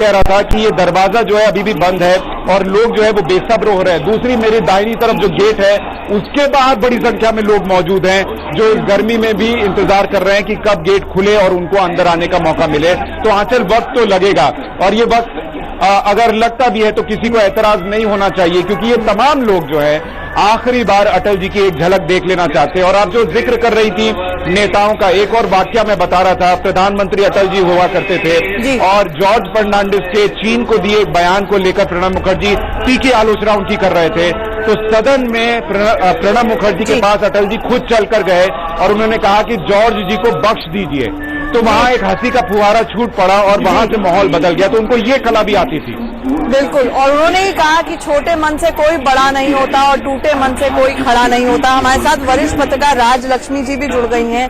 कह रहा था कि ये दरवाजा जो है अभी भी बंद है और लोग जो है वो बेसब्र हो रहे हैं। दूसरी मेरी दाहिनी तरफ जो गेट है उसके बाहर बड़ी संख्या में लोग मौजूद हैं जो इस गर्मी में भी इंतजार कर रहे हैं कि कब गेट खुले और उनको अंदर आने का मौका मिले। तो आंचल वक्त तो लगेगा और ये वक्त अगर लगता भी है तो किसी को एतराज नहीं होना चाहिए, क्योंकि ये तमाम लोग जो है आखिरी बार अटल जी की एक झलक देख लेना चाहते हैं। और आप जो जिक्र कर रही थी नेताओं का, एक और वाकया मैं बता रहा था। प्रधानमंत्री अटल जी हुआ करते थे और जॉर्ज फर्नांडिस के चीन को दिए एक बयान को लेकर प्रणब मुखर्जी तीखी आलोचना उनकी कर रहे थे। तो सदन में प्रणब मुखर्जी के पास अटल जी खुद चलकर गए और उन्होंने कहा कि जॉर्ज जी को बख्श दीजिए। तो वहां एक हंसी का फुहारा छूट पड़ा और वहां से माहौल बदल गया। तो उनको ये कला भी आती थी। बिल्कुल, और उन्होंने ही कहा कि छोटे मन से कोई बड़ा नहीं होता और टूटे मन से कोई खड़ा नहीं होता। हमारे साथ वरिष्ठ पत्रकार राजलक्ष्मी जी भी जुड़ गई हैं।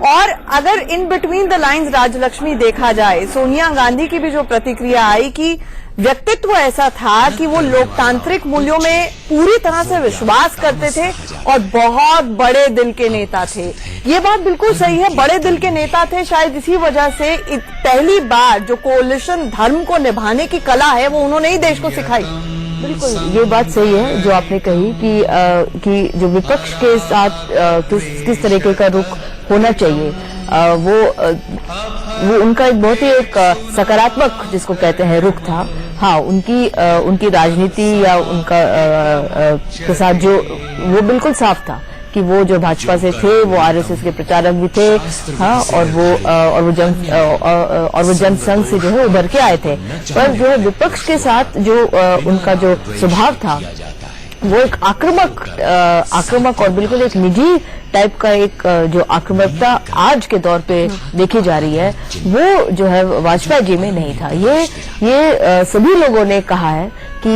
और अगर in between the lines Rajlakshmi देखा जाए, सोनिया गांधी की भी जो प्रतिक्रिया आई कि व्यक्तित्व ऐसा था कि वो लोकतांत्रिक मूल्यों में पूरी तरह से विश्वास करते थे और बहुत बड़े दिल के नेता थे। ये बात बिल्कुल सही है, बड़े दिल के नेता थे। शायद इसी वजह से पहली बार जो कोलिशन धर्म को निभाने की कला है वो उन्होंने ही देश को सिखाई। बिल्कुल, ये बात सही है जो आपने कही कि जो विपक्ष के साथ किस तरीके का रुख होना चाहिए, वो उनका एक बहुत ही एक सकारात्मक जिसको कहते हैं रुख था। हाँ, उनकी राजनीति या उनका के साथ जो वो बिल्कुल साफ था कि वो जो भाजपा से थे वो आरएसएस के प्रचारक भी थे। हाँ, और वो जनसंघ से जो है उभर के आए थे। पर जो है विपक्ष के साथ जो उनका जो स्वभाव था वो एक आक्रामक और बिल्कुल एक निजी टाइप का एक जो आक्रामकता आज के दौर पे देखी जा रही है वो जो है वाजपेयी जी में नहीं था। ये सभी लोगों ने कहा है कि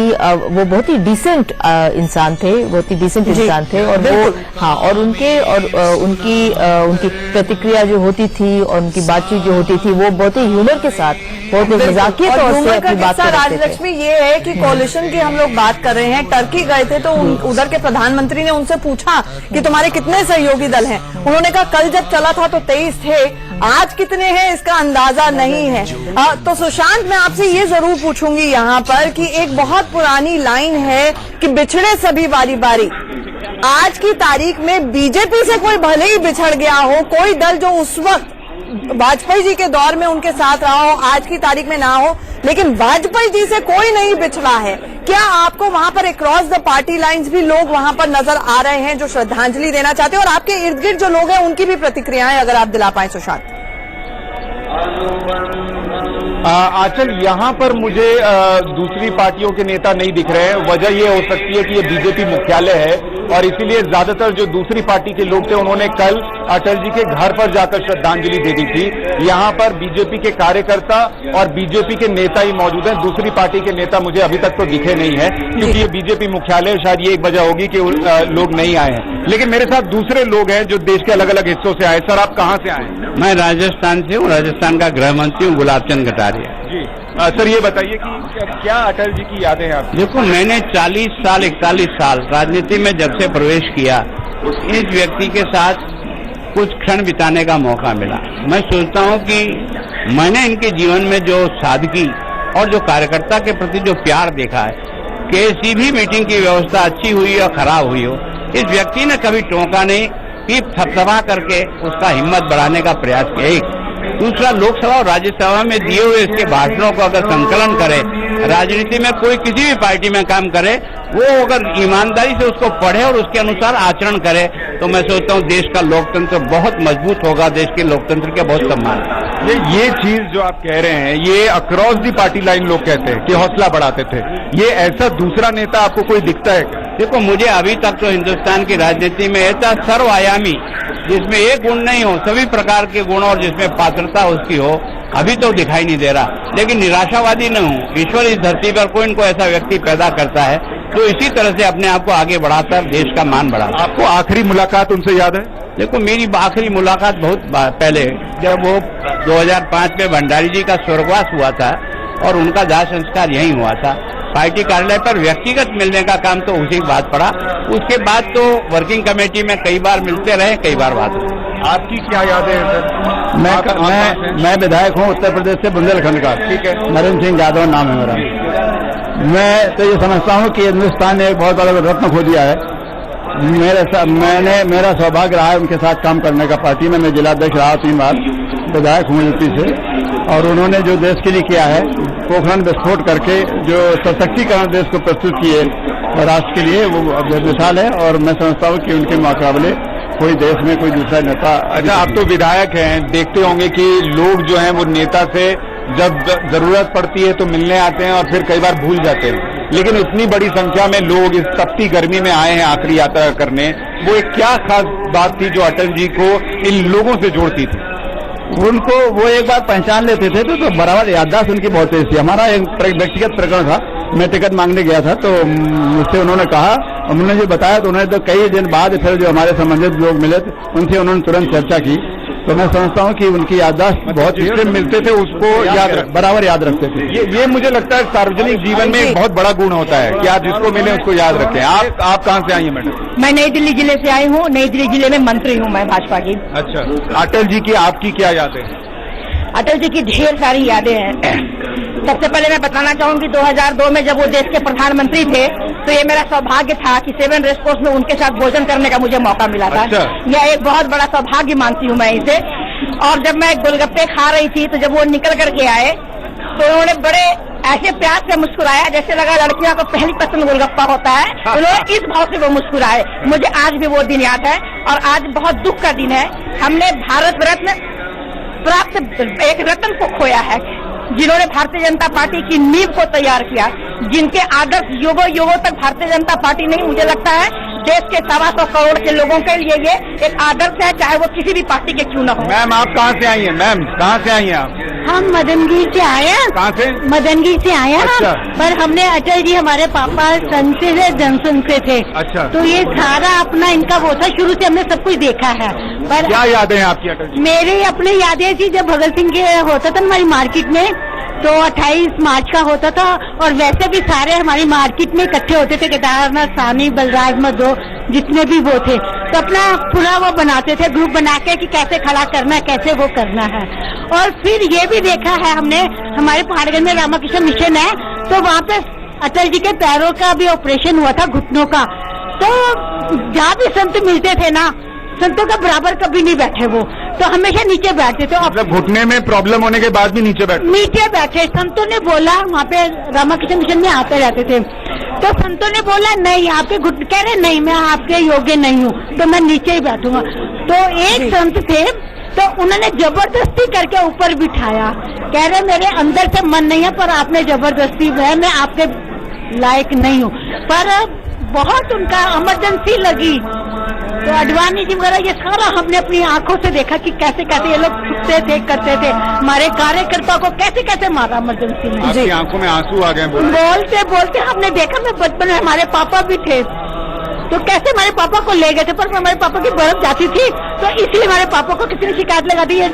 वो बहुत ही डिसेंट इंसान थे, बहुत ही डिसेंट इंसान थे। और वो हाँ, और उनकी प्रतिक्रिया जो होती थी और उनकी बातचीत जो होती थी वो बहुत ही ह्यूमर के साथ, बहुत ही मजाकिया तौर से अपनी बात करते थे। राजलक्ष्मी ये है कि कोलिशन की हम लोग बात कर रहे हैं। टर्की गए थे तो उधर के प्रधानमंत्री ने उनसे पूछा कि तुम्हारे कितने सहयोगी दल हैं। उन्होंने कहा कल जब चला था तो 23 थे, आज कितने हैं इसका अंदाजा नहीं है। तो सुशांत, मैं आपसे ये जरूर पूछूंगी यहाँ पर कि एक बहुत पुरानी लाइन है कि बिछड़े सभी बारी बारी। आज की तारीख में बीजेपी से कोई भले ही बिछड़ गया हो, कोई दल जो उस वक्त वाजपेयी जी के दौर में उनके साथ रहा हो आज की तारीख में ना हो, लेकिन वाजपेयी जी से कोई नहीं बिछड़ा है। क्या आपको वहां पर अक्रॉस द पार्टी लाइंस भी लोग वहां पर नजर आ रहे हैं जो श्रद्धांजलि देना चाहते हैं? और आपके इर्द गिर्द जो लोग हैं उनकी भी प्रतिक्रियाएं अगर आप दिला पाए सुशांत। आंचल, यहाँ पर मुझे दूसरी पार्टियों के नेता नहीं दिख रहे हैं। वजह ये हो सकती है कि ये बीजेपी मुख्यालय है और इसीलिए ज्यादातर जो दूसरी पार्टी के लोग थे उन्होंने कल अटल जी के घर पर जाकर श्रद्धांजलि दे दी थी। यहाँ पर बीजेपी के कार्यकर्ता और बीजेपी के नेता ही मौजूद हैं। दूसरी पार्टी के नेता मुझे अभी तक तो दिखे नहीं है क्योंकि ये बीजेपी मुख्यालय, शायद ये एक वजह होगी कि लोग नहीं आए हैं। लेकिन मेरे साथ दूसरे लोग हैं जो देश के अलग अलग हिस्सों से आए। सर, आप कहाँ से आए? मैं राजस्थान से हूँ, राजस्थान का गृह मंत्री हूँ, गुलाबचंद कटारिया जी। सर, ये बताइए कि क्या अटल जी की यादें हैं आपकी? देखो, मैंने 41 साल राजनीति में जब से प्रवेश किया इस व्यक्ति के साथ कुछ क्षण बिताने का मौका मिला। मैं सोचता हूँ कि मैंने इनके जीवन में जो सादगी और जो कार्यकर्ता के प्रति जो प्यार देखा है, किसी भी मीटिंग की व्यवस्था अच्छी हुई या खराब हुई हो, इस व्यक्ति ने कभी टोका नहीं, पीप थपथपा करके उसका हिम्मत बढ़ाने का प्रयास किया। एक दूसरा, लोकसभा और राज्यसभा में दिए हुए इसके भाषणों को अगर संकलन करे, राजनीति में कोई किसी भी पार्टी में काम करे, वो अगर ईमानदारी से उसको पढ़े और उसके अनुसार आचरण करे तो मैं सोचता हूँ देश का लोकतंत्र बहुत मजबूत होगा। देश के लोकतंत्र के बहुत सम्मान। ये चीज जो आप कह रहे हैं ये अक्रॉस दी पार्टी लाइन लोग कहते हैं कि हौसला बढ़ाते थे। ये ऐसा दूसरा नेता आपको कोई दिखता है क्या? देखो, मुझे अभी तक तो हिंदुस्तान की राजनीति में ऐसा सर्वआयामी जिसमें एक गुण नहीं हो, सभी प्रकार के गुण और जिसमें पात्रता उसकी हो, अभी तो दिखाई नहीं दे रहा। लेकिन निराशावादी न हूँ, ईश्वर इस धरती पर कोई न कोई ऐसा व्यक्ति पैदा करता है जो इसी तरह से अपने आप को आगे बढ़ाकर देश का मान बढ़ाता है। आपको आखिरी मुलाकात उनसे याद है? देखो, मेरी आखिरी मुलाकात बहुत पहले, जब वो 2005 में भंडारी जी का स्वर्गवास हुआ था और उनका दाह संस्कार यहीं हुआ था। पार्टी कार्यालय पर व्यक्तिगत मिलने का काम तो उसी के बाद पड़ा। उसके बाद तो वर्किंग कमेटी में कई बार मिलते रहे, कई बार बात हुई। आपकी क्या यादें हैं सर? मैं विधायक हूँ उत्तर प्रदेश से बुंदेलखंड का। ठीक है। नरेंद्र सिंह यादव नाम है मेरा। मैं तो ये समझता हूँ कि हिंदुस्तान ने एक बहुत बड़ा रत्न खो दिया है। मेरा सौभाग्य रहा है उनके साथ काम करने का। पार्टी में मैं जिलाध्यक्ष रहा 3 बार, विधायक हूँ यूपी से, और उन्होंने जो देश के लिए किया है, पोखरण विस्फोट करके जो सशक्तिकरण देश को प्रस्तुत किए राष्ट्र के लिए, वो मिसाल है। और मैं समझता हूँ कि उनके मुकाबले कोई देश में कोई दूसरा नेता। अच्छा, आप तो विधायक हैं, देखते होंगे कि लोग जो हैं वो नेता से जब जरूरत पड़ती है तो मिलने आते हैं और फिर कई बार भूल जाते हैं, लेकिन इतनी बड़ी संख्या में लोग इस तपती गर्मी में आए हैं आखिरी यात्रा करने। वो एक क्या खास बात थी जो अटल जी को इन लोगों से जोड़ती थी? उनको वो एक बार पहचान लेते थे तो बराबर याददाश्त उनकी बहुत तेज थी। हमारा एक व्यक्तिगत प्रकरण था, मैं टिकट मांगने गया था तो मुझसे उन्होंने कहा, उन्होंने जो बताया तो उन्होंने तो कई दिन बाद फिर जो हमारे संबंधित लोग मिले उनसे उन्होंने तुरंत चर्चा की। तो मैं समझता हूँ कि उनकी याददाश्त बहुत जिससे मिलते थे उसको बराबर याद रखते थे। ये मुझे लगता है सार्वजनिक जीवन में एक बहुत बड़ा गुण होता है कि आप जिसको मिले उसको याद रखें। आप कहाँ से आई हैं मैडम? मैं नई दिल्ली जिले से आई हूँ। नई दिल्ली जिले में मंत्री हूँ मैं भाजपा की। अच्छा, अटल जी की आपकी क्या यादें हैं? अटल जी की ढेर सारी यादें हैं। सबसे पहले मैं बताना चाहूंगी 2002 में जब वो देश के प्रधानमंत्री थे तो ये मेरा सौभाग्य था कि 7 रेस कोर्स में उनके साथ भोजन करने का मुझे मौका मिला था। अच्छा। यह एक बहुत बड़ा सौभाग्य मानती हूँ मैं इसे। और जब मैं गोलगप्पे खा रही थी तो जब वो निकल करके आए तो उन्होंने बड़े ऐसे प्यार से मुस्कुराया जैसे लगा लड़कियों को पहली पसंद गोलगप्पा होता है। उन्होंने इस भाव से वो मुस्कुराए। मुझे आज भी वो दिन याद है और आज बहुत दुख का दिन है। हमने भारत रत्न प्राप्त एक रत्न को खोया है, जिन्होंने भारतीय जनता पार्टी की नींव को तैयार किया, जिनके आदर्श युगों युगों तक भारतीय जनता पार्टी नहीं, मुझे लगता है देश के 125 करोड़ के लोगों के लिए ये एक आदर्श है, चाहे वो किसी भी पार्टी के क्यों न हो। मैम, आप कहाँ से आई हैं? मैम, कहाँ से आई हैं आप? हम मदनगीर से आए हैं। कहाँ से? मदनगीर से आए हैं। अच्छा। पर हमने अटल जी हमारे पापा संत से जनसंघ से थे। अच्छा। तो ये सारा अपना इनका वो था, शुरू से हमने सब कुछ देखा है। पर क्या यादें हैं आपकी अटल जी? मेरी अपनी यादें थी जब भगत सिंह के होता था हमारी मार्केट में, तो 28 मार्च का होता था और वैसे भी सारे हमारी मार्केट में इकट्ठे होते थे, केदारनाथ, सानी, बलराज, मधो, जितने भी वो थे, तो अपना पूरा वो बनाते थे ग्रुप बना के कि कैसे खड़ा करना है, कैसे वो करना है। और फिर ये भी देखा है हमने, हमारे पहाड़गंज में रामाकृष्ण मिशन है, तो वहाँ पे अटल जी के पैरों का भी ऑपरेशन हुआ था, घुटनों का। तो जहाँ भी संत मिलते थे ना, संतों का बराबर कभी नहीं बैठे वो, तो हमेशा नीचे बैठते थे। मतलब घुटने में प्रॉब्लम होने के बाद भी नीचे बैठे? संतों ने बोला, वहाँ पे रामाकृष्ण मिशन में आते रहते थे, तो संतों ने बोला नहीं आपके घुटने, कह रहे नहीं मैं आपके योग्य नहीं हूँ, तो मैं नीचे ही बैठूंगा। तो एक संत थे तो उन्होंने जबरदस्ती करके ऊपर बिठाया, कह रहे मेरे अंदर से मन नहीं है पर आपने जबरदस्ती है, मैं आपके लायक नहीं हूँ। पर बहुत उनका इमरजेंसी लगी तो अडवाणी जी वगैरह ये सारा हमने अपनी आंखों से देखा कि कैसे कैसे ये लोग छुपते थे, करते थे, हमारे कार्यकर्ता को कैसे कैसे मारा इमरजेंसी में। आपकी आंखों में आंसू आ गए? बोलते बोलते हमने देखा, मैं बचपन में हमारे पापा भी थे तो कैसे हमारे पापा को ले गए थे, पर हमारे पापा की बर्फ जाती थी तो इसलिए हमारे पापा को किसी ने शिकायत लगा दी है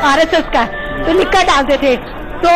RSS का, तो निकाल डालते थे, तो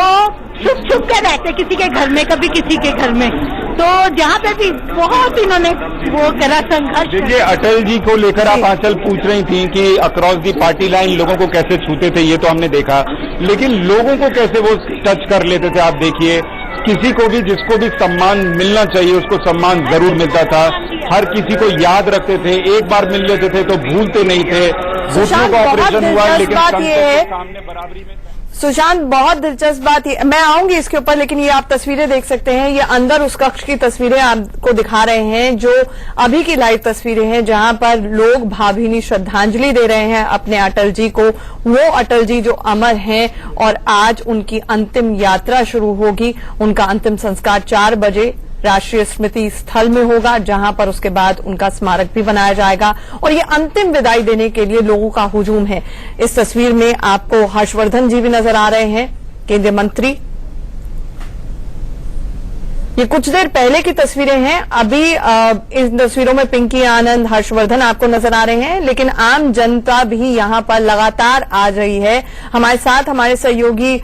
छुप छुप कर रहते किसी के घर में, कभी किसी के घर में, तो जहाँ पे भी बहुत इन्होंने वो करा संघर्ष। देखिए, अटल जी को लेकर आप आंचल पूछ रही थी कि अक्रॉस दी पार्टी लाइन लोगों को कैसे छूते थे, ये तो हमने देखा, लेकिन लोगों को कैसे वो टच कर लेते थे। आप देखिए, किसी को भी जिसको भी सम्मान मिलना चाहिए उसको सम्मान जरूर मिलता था, हर किसी को याद रखते थे, एक बार मिल लेते थे तो भूलते नहीं थे। घुटनों का ऑपरेशन हुआ लेकिन सामने बराबरी में। सुशांत, बहुत दिलचस्प बात है, मैं आऊंगी इसके ऊपर, लेकिन ये आप तस्वीरें देख सकते हैं, ये अंदर उस कक्ष की तस्वीरें आपको दिखा रहे हैं जो अभी की लाइव तस्वीरें हैं, जहां पर लोग भावभीनी श्रद्धांजलि दे रहे हैं अपने अटल जी को, वो अटल जी जो अमर हैं। और आज उनकी अंतिम यात्रा शुरू होगी, उनका अंतिम संस्कार 4 बजे राष्ट्रीय स्मृति स्थल में होगा, जहां पर उसके बाद उनका स्मारक भी बनाया जाएगा और ये अंतिम विदाई देने के लिए लोगों का हुजूम है। इस तस्वीर में आपको हर्षवर्धन जी भी नजर आ रहे हैं, केंद्रीय मंत्री, ये कुछ देर पहले की तस्वीरें हैं। अभी इन तस्वीरों में पिंकी आनंद, हर्षवर्धन आपको नजर आ रहे हैं, लेकिन आम जनता भी यहां पर लगातार आ रही है। हमारे साथ हमारे सहयोगी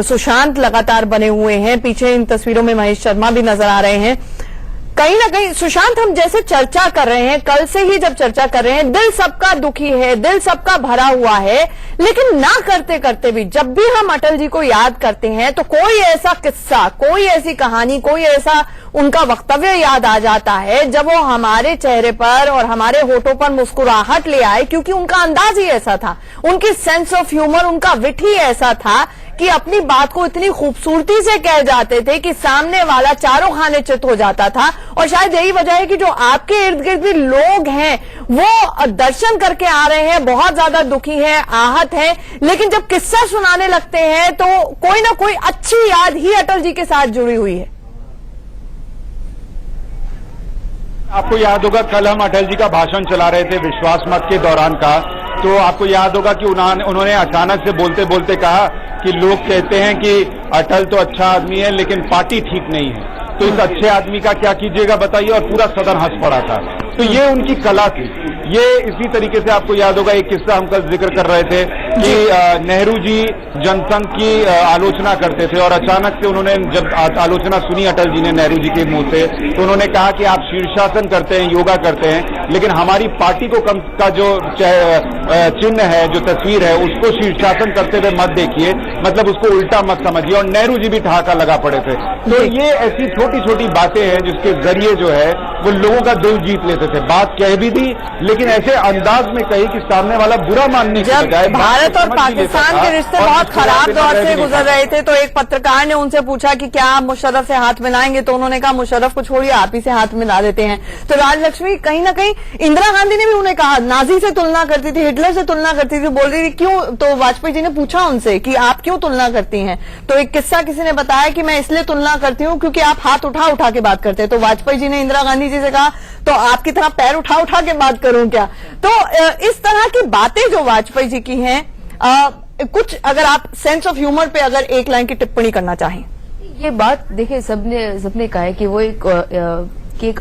सुशांत लगातार बने हुए हैं। पीछे इन तस्वीरों में महेश शर्मा भी नजर आ रहे हैं। कहीं ना कहीं सुशांत, हम जैसे चर्चा कर रहे हैं, कल से ही जब चर्चा कर रहे हैं, दिल सबका दुखी है, दिल सबका भरा हुआ है, लेकिन ना करते करते भी जब भी हम अटल जी को याद करते हैं तो कोई ऐसा किस्सा, कोई ऐसी कहानी, कोई ऐसा उनका वक्तव्य याद आ जाता है जब वो हमारे चेहरे पर और हमारे होठों पर मुस्कुराहट ले आए, क्योंकि उनका अंदाज ही ऐसा था, उनकी सेंस ऑफ ह्यूमर, उनका विट ही ऐसा था कि अपनी बात को इतनी खूबसूरती से कह जाते थे कि सामने वाला चारों खाने चित हो जाता था। और शायद यही वजह है कि जो आपके इर्द गिर्द भी लोग हैं वो दर्शन करके आ रहे हैं, बहुत ज्यादा दुखी हैं, आहत हैं, लेकिन जब किस्सा सुनाने लगते हैं तो कोई ना कोई अच्छी याद ही अटल जी के साथ जुड़ी हुई है। आपको याद होगा कल हम अटल जी का भाषण चला रहे थे विश्वास मत के दौरान का, तो आपको याद होगा कि उन्होंने अचानक से बोलते बोलते कहा कि लोग कहते हैं कि अटल तो अच्छा आदमी है लेकिन पार्टी ठीक नहीं है, तो इस अच्छे आदमी का क्या कीजिएगा बताइए, और पूरा सदन हंस पड़ा था। तो ये उनकी कला थी। ये इसी तरीके से आपको याद होगा एक किस्सा हम कल जिक्र कर रहे थे कि नेहरू जी जनसंघ की आलोचना करते थे और अचानक से उन्होंने जब आलोचना सुनी अटल जी ने नेहरू जी के मुंह से, तो उन्होंने कहा कि आप शीर्षासन करते हैं, योगा करते हैं, लेकिन हमारी पार्टी को का जो चिन्ह है, जो तस्वीर है, उसको शीर्षासन करते हुए मत देखिए, मतलब उसको उल्टा मत समझिए। और नेहरू जी भी ठहाका लगा पड़े थे। तो ये ऐसी छोटी छोटी बातें हैं जिसके जरिए जो है वो लोगों का दिल जीत लेते थे। बात कह भी दी लेकिन ऐसे अंदाज में कही कि सामने वाला बुरा मानने की बजाय भारत और पाकिस्तान के रिश्ते बहुत खराब दौर से गुजर रहे थे, तो एक पत्रकार ने उनसे पूछा कि क्या आप मुशर्रफ से हाथ मिलाएंगे, तो उन्होंने कहा मुशर्रफ को छोड़िए, आप ही से हाथ मिला देते हैं। तो राजलक्ष्मी, कहीं ना कहीं इंदिरा गांधी ने भी उन्हें कहा, नाजी से तुलना करती थी, हिटलर से तुलना करती थी, बोल रही थी क्यों, तो वाजपेयी जी ने पूछा उनसे कि आप क्यों तुलना करती हैं, तो एक किस्सा किसी ने बताया कि मैं इसलिए तुलना करती हूं क्योंकि आप हाथ उठा उठा के बात करते हैं। तो वाजपेयी जी ने इंदिरा गांधी जी से कहा तो आपकी तरह पैर उठा उठा के बात करूं क्या। तो इस तरह की बातें जो वाजपेयी जी की हैं, कुछ अगर आप सेंस ऑफ ह्यूमर पे अगर एक लाइन की टिप्पणी करना चाहें। ये बात देखिए, सबने कहा है कि वो एक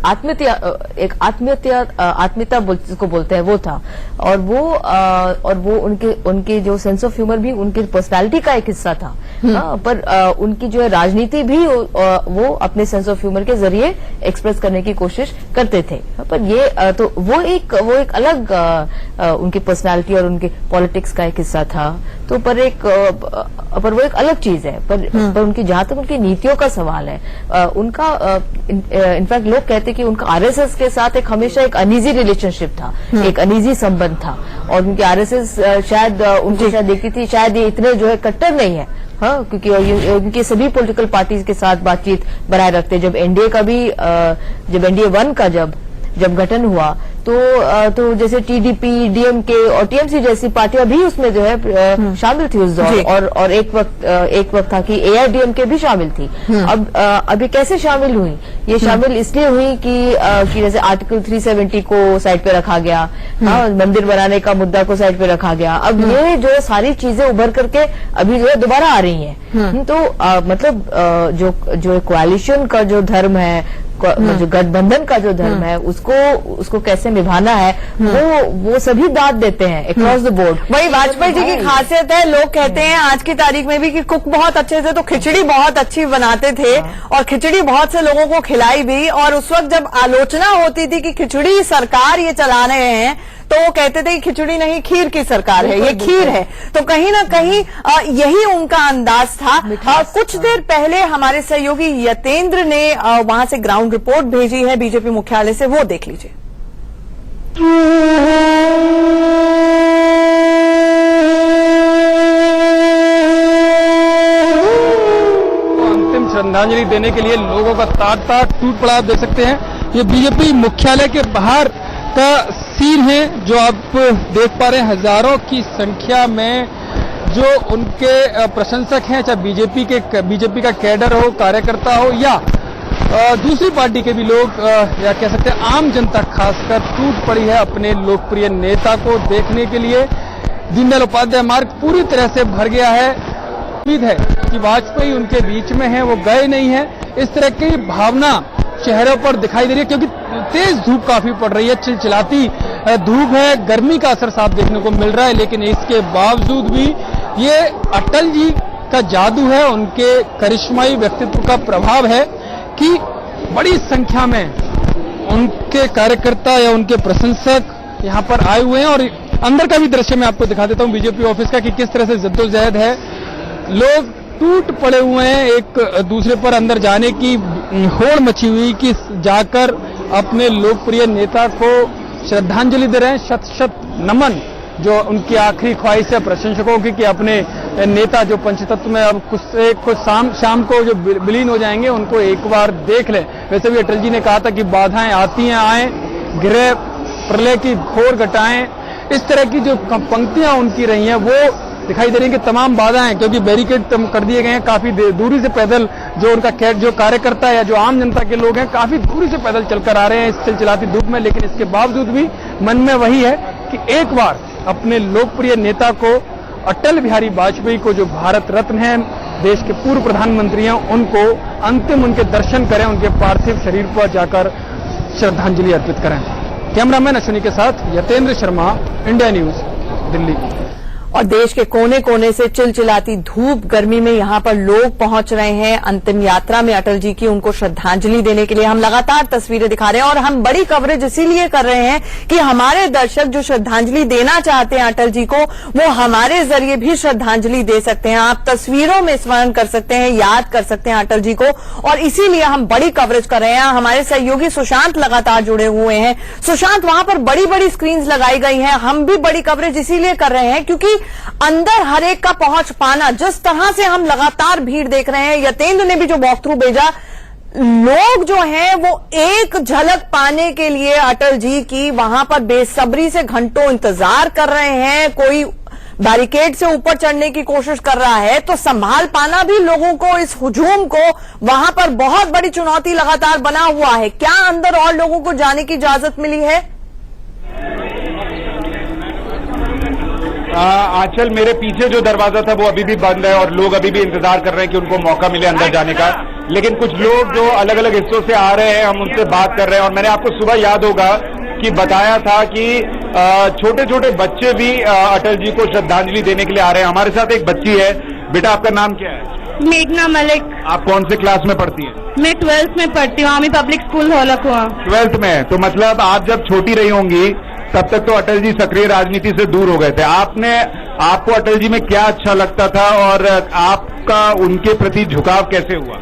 आत्मीयता जिसको बोलते हैं वो था, और वो उनके जो सेंस ऑफ ह्यूमर भी उनकी पर्सनालिटी का एक हिस्सा था। पर उनकी जो है राजनीति भी वो अपने सेंस ऑफ ह्यूमर के जरिए एक्सप्रेस करने की कोशिश करते थे। पर ये तो वो एक अलग उनकी पर्सनालिटी और उनके पॉलिटिक्स का एक हिस्सा था। तो पर वो एक अलग चीज है। पर उनकी, जहां तक उनकी नीतियों का सवाल है, उनका इनफैक्ट लोग कहते कि उनका आरएसएस के साथ हमेशा एक अनईजी रिलेशनशिप था, एक अनईजी संबंध था, और उनकी आरएसएस शायद उनकी देखती थी शायद ये इतने जो है कट्टर नहीं है, हाँ, क्योंकि उनके सभी पॉलिटिकल पार्टीज के साथ बातचीत बनाए रखते। जब एनडीए का भी, जब एनडीए 1 का जब गठन हुआ तो जैसे टीडीपी, डीएमके और टीएमसी जैसी पार्टियां भी उसमें जो है शामिल थी उस दौर, और एक वक्त था कि एआईडीएमके भी शामिल थी। अब ये कैसे शामिल हुई? ये शामिल इसलिए हुई कि जैसे आर्टिकल 370 को साइड पे रखा गया, हाँ, मंदिर बनाने का मुद्दा को साइड पे रखा गया। अब ये जो सारी चीजें उभर करके अभी जो है दोबारा आ रही हैं। तो मतलब जो कोalition का जो धर्म है, जो गठबंधन का जो धर्म है, उसको कैसे निभाना है, वो सभी दाद देते हैं अक्रॉस द बोर्ड। वही वाजपेयी जी की खासियत है। लोग कहते हैं आज की तारीख में भी कि कुक बहुत अच्छे थे, तो खिचड़ी बहुत अच्छी बनाते थे, और खिचड़ी बहुत से लोगों को खिलाई भी। और उस वक्त जब आलोचना होती थी कि खिचड़ी सरकार ये चला रहे हैं, तो वो कहते थे कि खिचड़ी नहीं, खीर की सरकार है, ये खीर है। तो कहीं ना कहीं यही उनका अंदाज था। कुछ देर पहले हमारे सहयोगी यतेंद्र ने वहां से ग्राउंड रिपोर्ट भेजी है बीजेपी मुख्यालय से, वो देख लीजिए। अंतिम श्रद्धांजलि देने के लिए लोगों का तांता टूट पड़ा, आप देख सकते हैं। ये बीजेपी मुख्यालय के बाहर का सीन है जो आप देख पा रहे हैं। हजारों की संख्या में जो उनके प्रशंसक हैं, चाहे बीजेपी का कैडर हो, कार्यकर्ता हो, या दूसरी पार्टी के भी लोग, या कह सकते हैं आम जनता खासकर, टूट पड़ी है अपने लोकप्रिय नेता को देखने के लिए। दीनदयाल उपाध्याय मार्ग पूरी तरह से भर गया है। उम्मीद है कि वाजपेयी उनके बीच में है, वो गए नहीं है, इस तरह की भावना चेहरों पर दिखाई दे रही है, क्योंकि तेज धूप काफी पड़ रही है, चिलचिलाती धूप है, गर्मी का असर साफ देखने को मिल रहा है। लेकिन इसके बावजूद भी ये अटल जी का जादू है, उनके करिश्माई व्यक्तित्व का प्रभाव है कि बड़ी संख्या में उनके कार्यकर्ता या उनके प्रशंसक यहाँ पर आए हुए हैं। और अंदर का भी दृश्य मैं आपको दिखा देता हूँ बीजेपी ऑफिस का, कि किस तरह से जद्दोजहद है। लोग टूट पड़े हुए हैं, एक दूसरे पर अंदर जाने की होड़ मची हुई कि जाकर अपने लोकप्रिय नेता को श्रद्धांजलि दे रहे हैं। शत शत नमन, जो उनकी आखिरी ख्वाहिश है प्रशंसकों की कि अपने नेता जो पंचतत्व में अब कुछ शाम को जो विलीन हो जाएंगे उनको एक बार देख लें। वैसे भी अटल जी ने कहा था कि बाधाएं आती हैं आए, गिरे प्रलय की घोर घटाएं, इस तरह की जो पंक्तियां उनकी रही हैं वो दिखाई दे रही है कि तमाम बाधाएं, क्योंकि बैरिकेड कर दिए गए हैं, काफी कैट से पैदल जो उनका जो कार्यकर्ता या जो आम जनता के लोग हैं काफी दूरी से पैदल चलकर आ रहे हैं इस चिलचिलाती धूप में। लेकिन इसके बावजूद भी मन में वही है कि एक बार अपने लोकप्रिय नेता को, अटल बिहारी वाजपेयी को, जो भारत रत्न हैं, देश के पूर्व प्रधानमंत्री हैं, उनको अंतिम उनके दर्शन करें, उनके पार्थिव शरीर पर जाकर श्रद्धांजलि अर्पित करें। कैमरामैन अश्विनी के साथ यतेंद्र शर्मा, इंडिया न्यूज, दिल्ली। और देश के कोने कोने से चिलचिलाती धूप गर्मी में यहां पर लोग पहुंच रहे हैं अंतिम यात्रा में अटल जी की, उनको श्रद्धांजलि देने के लिए। हम लगातार तस्वीरें दिखा रहे हैं और हम बड़ी कवरेज इसीलिए कर रहे हैं कि हमारे दर्शक जो श्रद्धांजलि देना चाहते हैं अटल जी को, वो हमारे जरिए भी श्रद्धांजलि दे सकते हैं। आप तस्वीरों में स्मरण कर सकते हैं, याद कर सकते हैं अटल जी को, और इसीलिए हम बड़ी कवरेज कर रहे हैं। हमारे सहयोगी सुशांत लगातार जुड़े हुए हैं। सुशांत, वहां पर बड़ी बड़ी स्क्रीन लगाई गई हैं, हम भी बड़ी कवरेज इसीलिए कर रहे हैं क्योंकि अंदर हर एक का पहुंच पाना, जिस तरह से हम लगातार भीड़ देख रहे हैं, यतेंद्र ने भी जो वॉक थ्रू भेजा, लोग जो हैं वो एक झलक पाने के लिए अटल जी की वहां पर बेसब्री से घंटों इंतजार कर रहे हैं। कोई बैरिकेड से ऊपर चढ़ने की कोशिश कर रहा है, तो संभाल पाना भी लोगों को, इस हुजूम को, वहां पर बहुत बड़ी चुनौती लगातार बना हुआ है। क्या अंदर और लोगों को जाने की इजाजत मिली है? आंचल, मेरे पीछे जो दरवाजा था वो अभी भी बंद है और लोग अभी भी इंतजार कर रहे हैं कि उनको मौका मिले अंदर जाने का। लेकिन कुछ लोग जो अलग अलग हिस्सों से आ रहे हैं, हम उनसे बात कर रहे हैं। और मैंने आपको सुबह याद होगा कि बताया था कि छोटे छोटे बच्चे भी अटल जी को श्रद्धांजलि देने के लिए आ रहे हैं। हमारे साथ एक बच्ची है। बेटा, आपका नाम क्या है? मेघना मलिक। आप कौन से क्लास में पढ़ती हैं? मैं 12th में पढ़ती हूँ, आर्मी पब्लिक स्कूल होलकुआ। 12th में? तो मतलब आप जब छोटी रही होंगी तब तक तो अटल जी सक्रिय राजनीति से दूर हो गए थे। आपको अटल जी में क्या अच्छा लगता था और आपका उनके प्रति झुकाव कैसे हुआ?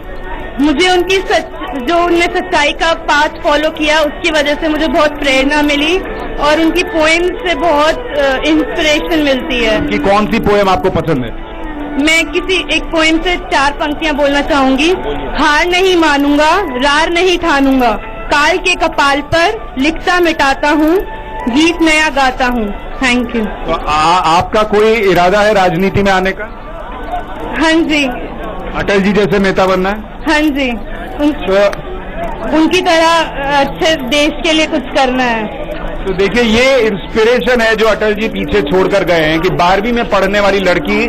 मुझे उनकी जो उनने सच्चाई का पाथ फॉलो किया, उसकी वजह से मुझे बहुत प्रेरणा मिली और उनकी पोएम से बहुत इंस्पिरेशन मिलती है। उनकी कौन सी पोएम आपको पसंद है? मैं किसी एक पोएम से 4 पंक्तियां बोलना चाहूंगी। हार नहीं मानूंगा, रार नहीं ठानूंगा, काल के कपाल पर लिखता मिटाता हूँ, गीत नया गाता हूँ। Thank you. तो आपका कोई इरादा है राजनीति में आने का? हाँ जी। अटल जी जैसे नेता बनना है? हाँ जी। उनकी तरह अच्छे देश के लिए कुछ करना है। तो देखिए, ये इंस्पिरेशन है जो अटल जी पीछे छोड़कर गए हैं कि 12वीं में पढ़ने वाली लड़की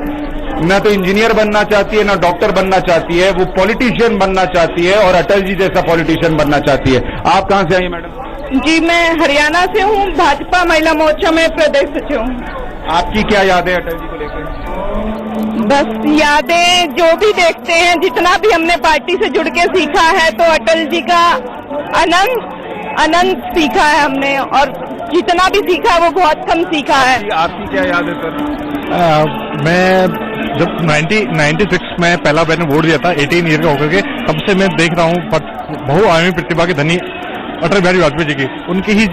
न तो इंजीनियर बनना चाहती है, न डॉक्टर बनना चाहती है, वो पॉलिटिशियन बनना चाहती है और अटल जी जैसा पॉलिटिशियन बनना चाहती है। आप कहाँ से आई मैडम? जी, मैं हरियाणा से हूँ, भाजपा महिला मोर्चा में प्रदेश सचिव हूँ। आपकी क्या यादें अटल जी को लेकर? बस यादें, जो भी देखते हैं, जितना भी हमने पार्टी से जुड़ के सीखा है, तो अटल जी का अनंत सीखा है हमने, और जितना भी सीखा है वो बहुत कम सीखा है। आपकी क्या याद है सर? मैं जब 1996 में पहला मैंने वोट दिया था 18 ईयर का होकर के, तब से मैं देख रहा हूँ बहुआयामी प्रतिभा के धनी अटल बिहारी वाजपेयी जी की, उनकी ही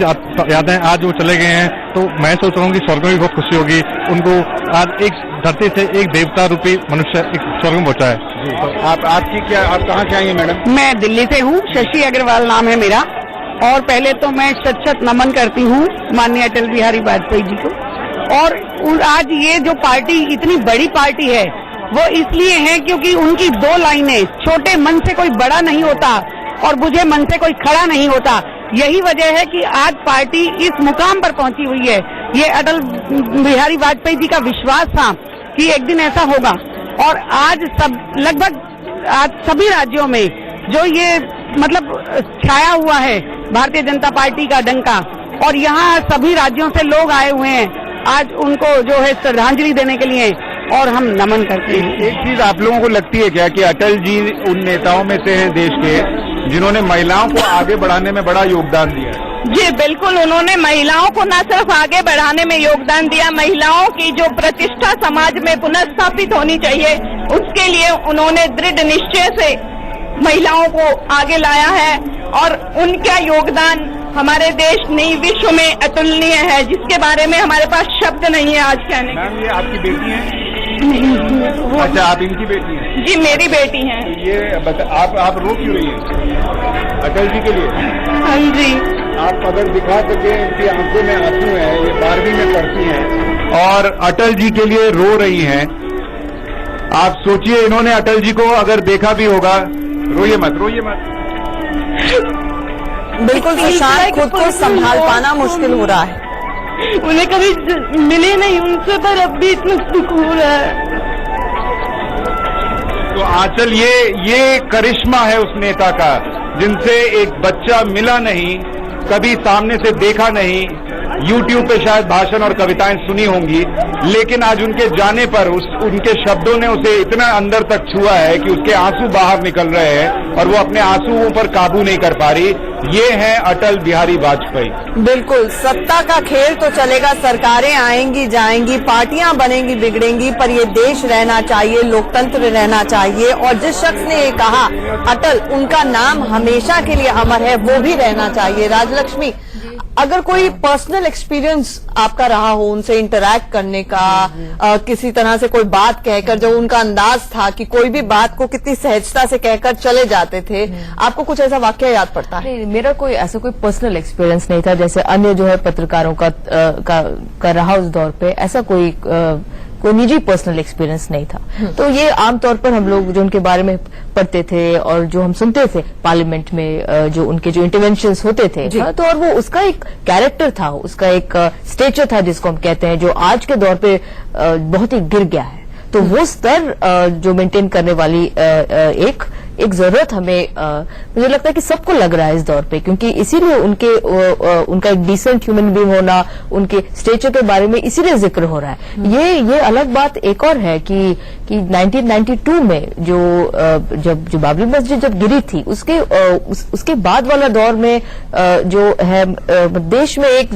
यादें आज वो चले गए हैं। तो मैं सोच रहा हूँ कि स्वर्ग में भी बहुत खुशी होगी उनको। आज एक धरती से एक देवता रूपी मनुष्य एक स्वर्ग में पहुंचा है। तो आपकी क्या, आप कहाँ से आई हैं मैडम? मैं दिल्ली से हूँ, शशि अग्रवाल नाम है मेरा। और पहले तो मैं शत नमन करती हूँ माननीय अटल बिहारी वाजपेयी जी को। और आज ये जो पार्टी इतनी बड़ी पार्टी है वो इसलिए है क्योंकि उनकी 2 लाइनें, छोटे मन से कोई बड़ा नहीं होता और बुझे मन से कोई खड़ा नहीं होता, यही वजह है कि आज पार्टी इस मुकाम पर पहुंची हुई है। ये अटल बिहारी वाजपेयी जी का विश्वास था कि एक दिन ऐसा होगा। और आज लगभग सभी राज्यों में जो ये मतलब छाया हुआ है भारतीय जनता पार्टी का डंका, और यहाँ सभी राज्यों से लोग आए हुए हैं आज उनको जो है श्रद्धांजलि देने के लिए, और हम नमन करते हैं। एक चीज आप लोगों को लगती है क्या कि अटल जी उन नेताओं में से हैं देश के जिन्होंने महिलाओं को आगे बढ़ाने में बड़ा योगदान दिया है? जी बिल्कुल, उन्होंने महिलाओं को न सिर्फ आगे बढ़ाने में योगदान दिया, महिलाओं की जो प्रतिष्ठा समाज में पुनर्स्थापित होनी चाहिए उसके लिए उन्होंने दृढ़ निश्चय से महिलाओं को आगे लाया है, और उनका योगदान हमारे देश नहीं विश्व में अतुलनीय है, जिसके बारे में हमारे पास शब्द नहीं है आज कहने। मैम, ये आपकी बेटी है? नहीं। अच्छा, आप इनकी बेटी हैं? जी मेरी बेटी है। ये आप रो क्यों रही हैं अटल जी के लिए? हाँ जी। आप अगर दिखा सके, इनकी आंखों में आंसू हैं, ये 12वीं में पढ़ती हैं और अटल जी के लिए रो रही हैं। आप सोचिए, इन्होंने अटल जी को अगर देखा भी होगा, रोइए मत, रोइए मत। बिल्कुल सुशांत, खुद को संभाल पाना मुश्किल हो रहा है। उन्हें कभी मिले नहीं उनसे, पर अब भी इतना दुख हो रहा है। तो आंचल, ये करिश्मा है उस नेता का जिनसे एक बच्चा मिला नहीं, कभी सामने से देखा नहीं, YouTube पे शायद भाषण और कविताएं सुनी होंगी, लेकिन आज उनके जाने पर उनके शब्दों ने उसे इतना अंदर तक छुआ है कि उसके आंसू बाहर निकल रहे हैं और वो अपने आंसुओं पर काबू नहीं कर पा रही। ये हैं अटल बिहारी वाजपेयी। बिल्कुल, सत्ता का खेल तो चलेगा, सरकारें आएंगी जाएंगी, पार्टियां बनेंगी बिगड़ेंगी, पर ये देश रहना चाहिए, लोकतंत्र रहना चाहिए। और जिस शख्स ने ये कहा अटल, उनका नाम हमेशा के लिए अमर है, वो भी रहना चाहिए। राजलक्ष्मी, अगर कोई पर्सनल एक्सपीरियंस आपका रहा हो उनसे इंटरैक्ट करने का, किसी तरह से कोई बात कहकर, जो उनका अंदाज था कि कोई भी बात को कितनी सहजता से कहकर चले जाते थे, आपको कुछ ऐसा वाकया याद पड़ता है? नहीं, मेरा कोई ऐसा कोई पर्सनल एक्सपीरियंस नहीं था जैसे अन्य जो है पत्रकारों का रहा उस दौर पे। ऐसा कोई निजी पर्सनल एक्सपीरियंस नहीं था। तो ये आमतौर पर हम लोग जो उनके बारे में पढ़ते थे और जो हम सुनते थे पार्लियामेंट में, जो उनके जो इंटरवेंशंस होते थे, तो और वो उसका एक कैरेक्टर था, उसका एक स्टेचर था जिसको हम कहते हैं, जो आज के दौर पे बहुत ही गिर गया है। तो वो स्तर जो मेंटेन करने वाली एक जरूरत हमें मुझे लगता है कि सबको लग रहा है इस दौर पे, क्योंकि इसीलिए उनका एक डिसेंट ह्यूमन बीइंग होना, उनके स्टेचर के बारे में इसीलिए जिक्र हो रहा है। ये अलग बात एक और है कि 1992 में जो बाबरी मस्जिद जब गिरी थी, उसके बाद वाला दौर में जो है देश में एक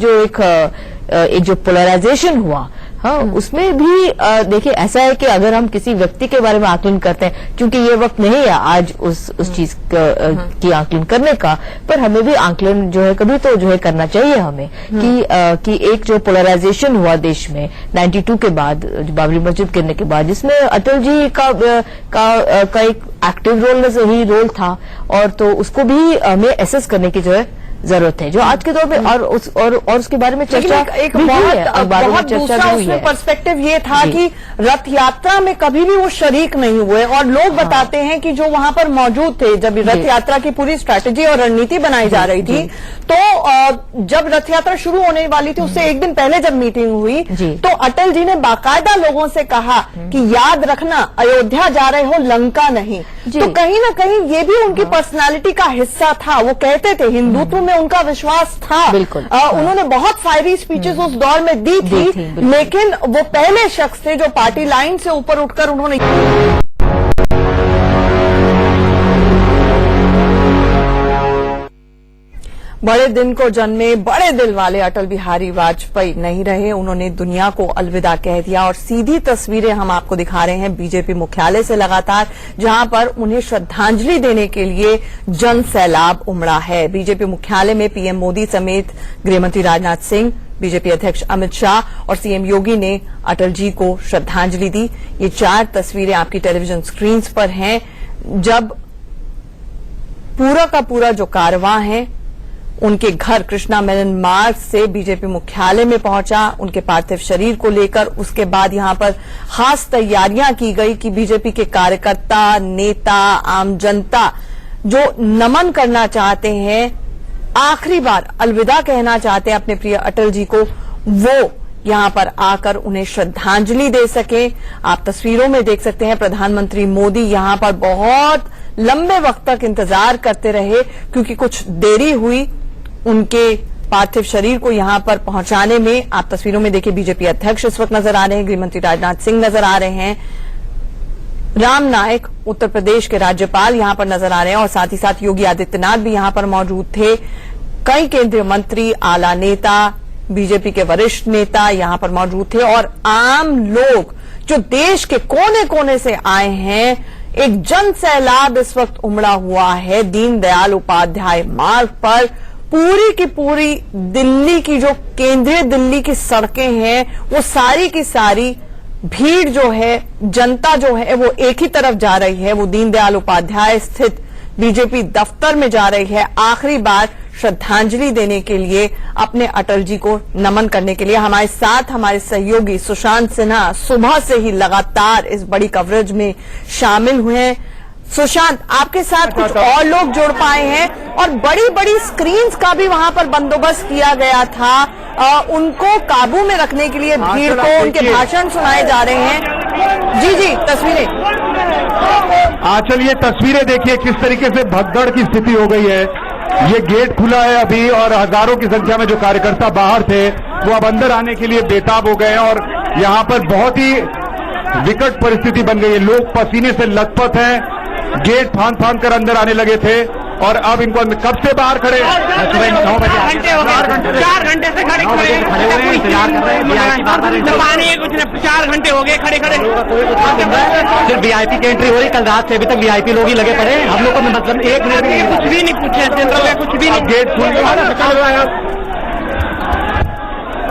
जो पोलराइजेशन हुआ, हाँ, उसमें भी देखिए ऐसा है कि अगर हम किसी व्यक्ति के बारे में आकलन करते हैं, क्योंकि ये वक्त नहीं है आज उस चीज की आकलन करने का, पर हमें भी आकलन जो है कभी तो जो है करना चाहिए हमें कि एक जो पोलराइजेशन हुआ देश में 92 के बाद, जो बाबरी मस्जिद गिरने के बाद, जिसमें अटल जी का एक एक्टिव रोल था, और तो उसको भी हमें एसेस करने की जो है जरूरत है, जो आज के दौर में और उसके बारे में चर्चा एक बहुत दूसरा उसमें पर्सपेक्टिव ये था कि रथ यात्रा में कभी भी वो शरीक नहीं हुए, और लोग बताते हैं कि जो वहां पर मौजूद थे जब रथ यात्रा की पूरी स्ट्रैटेजी और रणनीति बनाई जा रही थी, तो जब रथ यात्रा शुरू होने वाली थी उससे एक दिन पहले जब मीटिंग हुई, तो अटल जी ने बाकायदा लोगों से कहा कि याद रखना, अयोध्या जा रहे हो, लंका नहीं। तो कहीं ना कहीं ये भी उनकी पर्सनालिटी का हिस्सा था। वो कहते थे हिंदुत्व में उनका विश्वास था। बिल्कुल। उन्होंने बहुत फायरी स्पीचेस उस दौर में दी थी, लेकिन वो पहले शख्स थे जो पार्टी लाइन से ऊपर उठकर उन्होंने बड़े दिन को जन्मे बड़े दिल वाले अटल बिहारी वाजपेयी नहीं रहे। उन्होंने दुनिया को अलविदा कह दिया, और सीधी तस्वीरें हम आपको दिखा रहे हैं बीजेपी मुख्यालय से लगातार, जहां पर उन्हें श्रद्धांजलि देने के लिए जन सैलाब उमड़ा है। बीजेपी मुख्यालय में पीएम मोदी समेत गृहमंत्री राजनाथ सिंह, बीजेपी अध्यक्ष अमित शाह और सीएम योगी ने अटल जी को श्रद्धांजलि दी। ये 4 तस्वीरें आपकी टेलीविजन स्क्रीन पर हैं, जब पूरा का पूरा जो कारवां है उनके घर कृष्णा मेनन मार्ग से बीजेपी मुख्यालय में पहुंचा, उनके पार्थिव शरीर को लेकर। उसके बाद यहां पर खास तैयारियां की गई कि बीजेपी के कार्यकर्ता, नेता, आम जनता जो नमन करना चाहते हैं, आखिरी बार अलविदा कहना चाहते हैं अपने प्रिय अटल जी को, वो यहां पर आकर उन्हें श्रद्धांजलि दे सके। आप तस्वीरों में देख सकते हैं प्रधानमंत्री मोदी यहां पर बहुत लंबे वक्त तक इंतजार करते रहे, क्योंकि कुछ देरी हुई उनके पार्थिव शरीर को यहां पर पहुंचाने में। आप तस्वीरों में देखिए, बीजेपी अध्यक्ष इस वक्त नजर आ रहे हैं, गृहमंत्री राजनाथ सिंह नजर आ रहे हैं, राम नाईक उत्तर प्रदेश के राज्यपाल यहां पर नजर आ रहे हैं, और साथ ही साथ योगी आदित्यनाथ भी यहां पर मौजूद थे। कई केंद्रीय मंत्री, आला नेता, बीजेपी के वरिष्ठ नेता यहां पर मौजूद थे, और आम लोग जो देश के कोने कोने से आए हैं, एक जन सैलाब इस वक्त उमड़ा हुआ है दीनदयाल उपाध्याय मार्ग पर। पूरी की पूरी दिल्ली की जो केंद्रीय दिल्ली की सड़कें हैं, वो सारी की सारी भीड़ जो है, जनता जो है, वो एक ही तरफ जा रही है, वो दीनदयाल उपाध्याय स्थित बीजेपी दफ्तर में जा रही है, आखिरी बार श्रद्धांजलि देने के लिए, अपने अटल जी को नमन करने के लिए। हमारे साथ हमारे सहयोगी सुशांत सिन्हा सुबह से ही लगातार इस बड़ी कवरेज में शामिल हुए हैं। सुशांत, आपके साथ कुछ और लोग जुड़ पाए हैं, और बड़ी बड़ी स्क्रीन्स का भी वहां पर बंदोबस्त किया गया था उनको काबू में रखने के लिए, भीड़ को, उनके भाषण सुनाए जा रहे हैं। जी जी, तस्वीरें। चलिए तस्वीरें देखिए किस तरीके से भगदड़ की स्थिति हो गई है। ये गेट खुला है अभी, और हजारों की संख्या में जो कार्यकर्ता बाहर थे वो अब अंदर आने के लिए बेताब हो गए हैं, और यहाँ पर बहुत ही विकट परिस्थिति बन गई है। लोग पसीने से लथपथ हैं, गेट फांद कर अंदर आने लगे थे, और अब इनको कब से बाहर खड़े? 9 बजे 4 घंटे हो गए, 4 घंटे से खड़े हुए इंतजार कर रहे हैं, पानी कुछ नहीं, 4 घंटे हो गए खड़े खड़े। सिर्फ वीआईपी की एंट्री हो रही, कल रात से अभी तक वीआईपी लोग ही लगे पड़े। हम लोग को मतलब 1 मिनट भी कुछ भी नहीं पूछे, जनरल में कुछ भी नहीं। गेट खुल गया।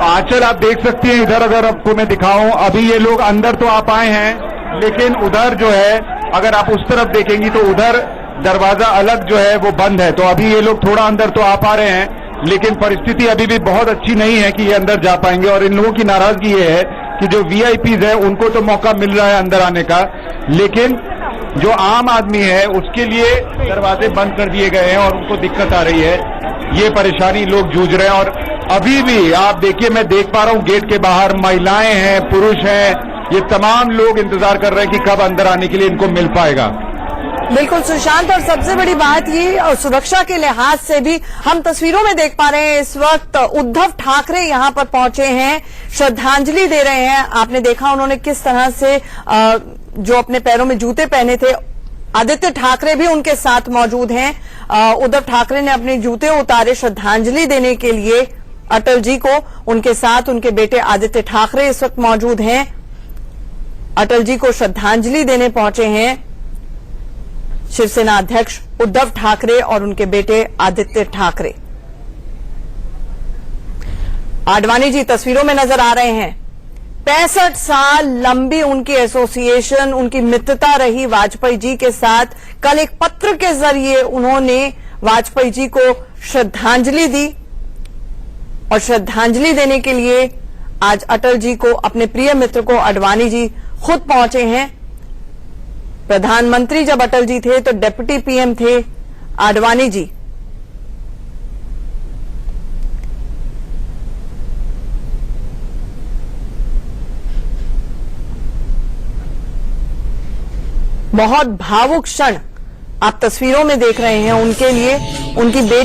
आंचल आप देख सकती हैं, इधर अगर आपको मैं दिखाऊं, अभी ये लोग अंदर तो आ पाए हैं, लेकिन उधर जो है, अगर आप उस तरफ देखेंगी तो उधर दरवाजा अलग जो है वो बंद है। तो अभी ये लोग थोड़ा अंदर तो आ पा रहे हैं, लेकिन परिस्थिति अभी भी बहुत अच्छी नहीं है कि ये अंदर जा पाएंगे। और इन लोगों की नाराजगी ये है कि जो वीआईपीज है उनको तो मौका मिल रहा है अंदर आने का, लेकिन जो आम आदमी है उसके लिए दरवाजे बंद कर दिए गए हैं और उनको दिक्कत आ रही है। ये परेशानी लोग जूझ रहे हैं, और अभी भी आप देखिए, मैं देख पा रहा हूं गेट के बाहर महिलाएं हैं, पुरुष हैं, ये तमाम लोग इंतजार कर रहे हैं कि कब अंदर आने के लिए इनको मिल पाएगा। बिल्कुल सुशांत, और सबसे बड़ी बात ये, और सुरक्षा के लिहाज से भी हम तस्वीरों में देख पा रहे हैं, इस वक्त उद्धव ठाकरे यहां पर पहुंचे हैं, श्रद्धांजलि दे रहे हैं। आपने देखा उन्होंने किस तरह से जो अपने पैरों में जूते पहने थे, आदित्य ठाकरे भी उनके साथ मौजूद हैं। उद्धव ठाकरे ने अपने जूते उतारे श्रद्धांजलि देने के लिए अटल जी को। उनके साथ उनके बेटे आदित्य ठाकरे इस वक्त मौजूद हैं, अटल जी को श्रद्धांजलि देने पहुंचे हैं शिवसेना अध्यक्ष उद्धव ठाकरे और उनके बेटे आदित्य ठाकरे। आडवाणी जी तस्वीरों में नजर आ रहे हैं। 65 साल लंबी उनकी एसोसिएशन, उनकी मित्रता रही वाजपेयी जी के साथ। कल एक पत्र के जरिए उन्होंने वाजपेयी जी को श्रद्धांजलि दी, और श्रद्धांजलि देने के लिए आज अटल जी को, अपने प्रिय मित्र को आडवाणी जी खुद पहुंचे हैं। प्रधानमंत्री जब अटल जी थे तो डिप्टी पीएम थे आडवाणी जी। बहुत भावुक क्षण आप तस्वीरों में देख रहे हैं उनके लिए, उनकी बेटी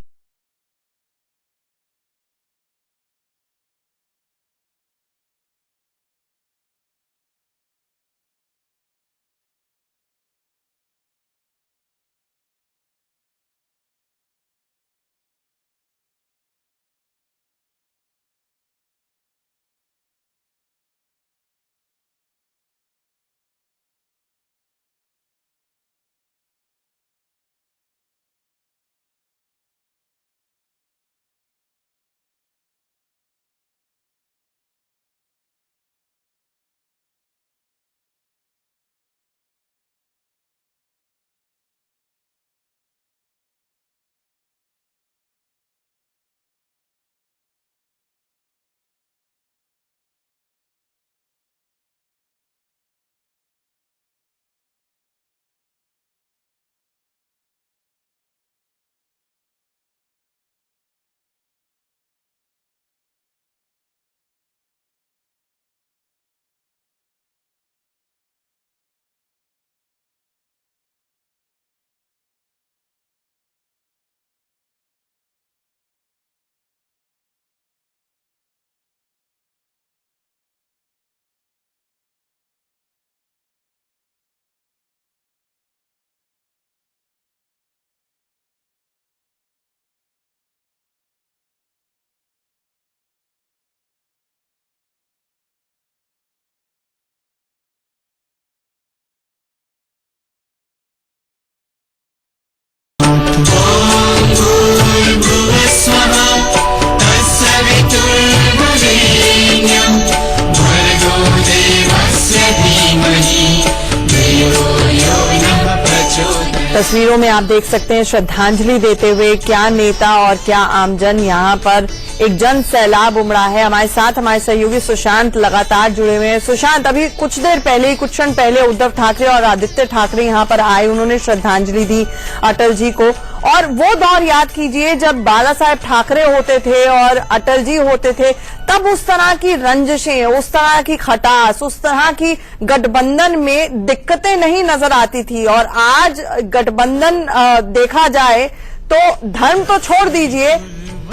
तस्वीरों में आप देख सकते हैं श्रद्धांजलि देते हुए क्या नेता और क्या आमजन यहाँ पर एक जन सैलाब उमड़ा है। हमारे साथ हमारे सहयोगी सुशांत लगातार जुड़े हुए हैं। सुशांत, अभी कुछ देर पहले, कुछ क्षण पहले उद्धव ठाकरे और आदित्य ठाकरे यहाँ पर आए, उन्होंने श्रद्धांजलि दी अटल जी को। और वो दौर याद कीजिए जब बाला साहेब ठाकरे होते थे और अटल जी होते थे, तब उस तरह की रंजिशें, उस तरह की खटास, उस तरह की गठबंधन में दिक्कतें नहीं नजर आती थी। और आज गठबंधन देखा जाए तो धर्म तो छोड़ दीजिए,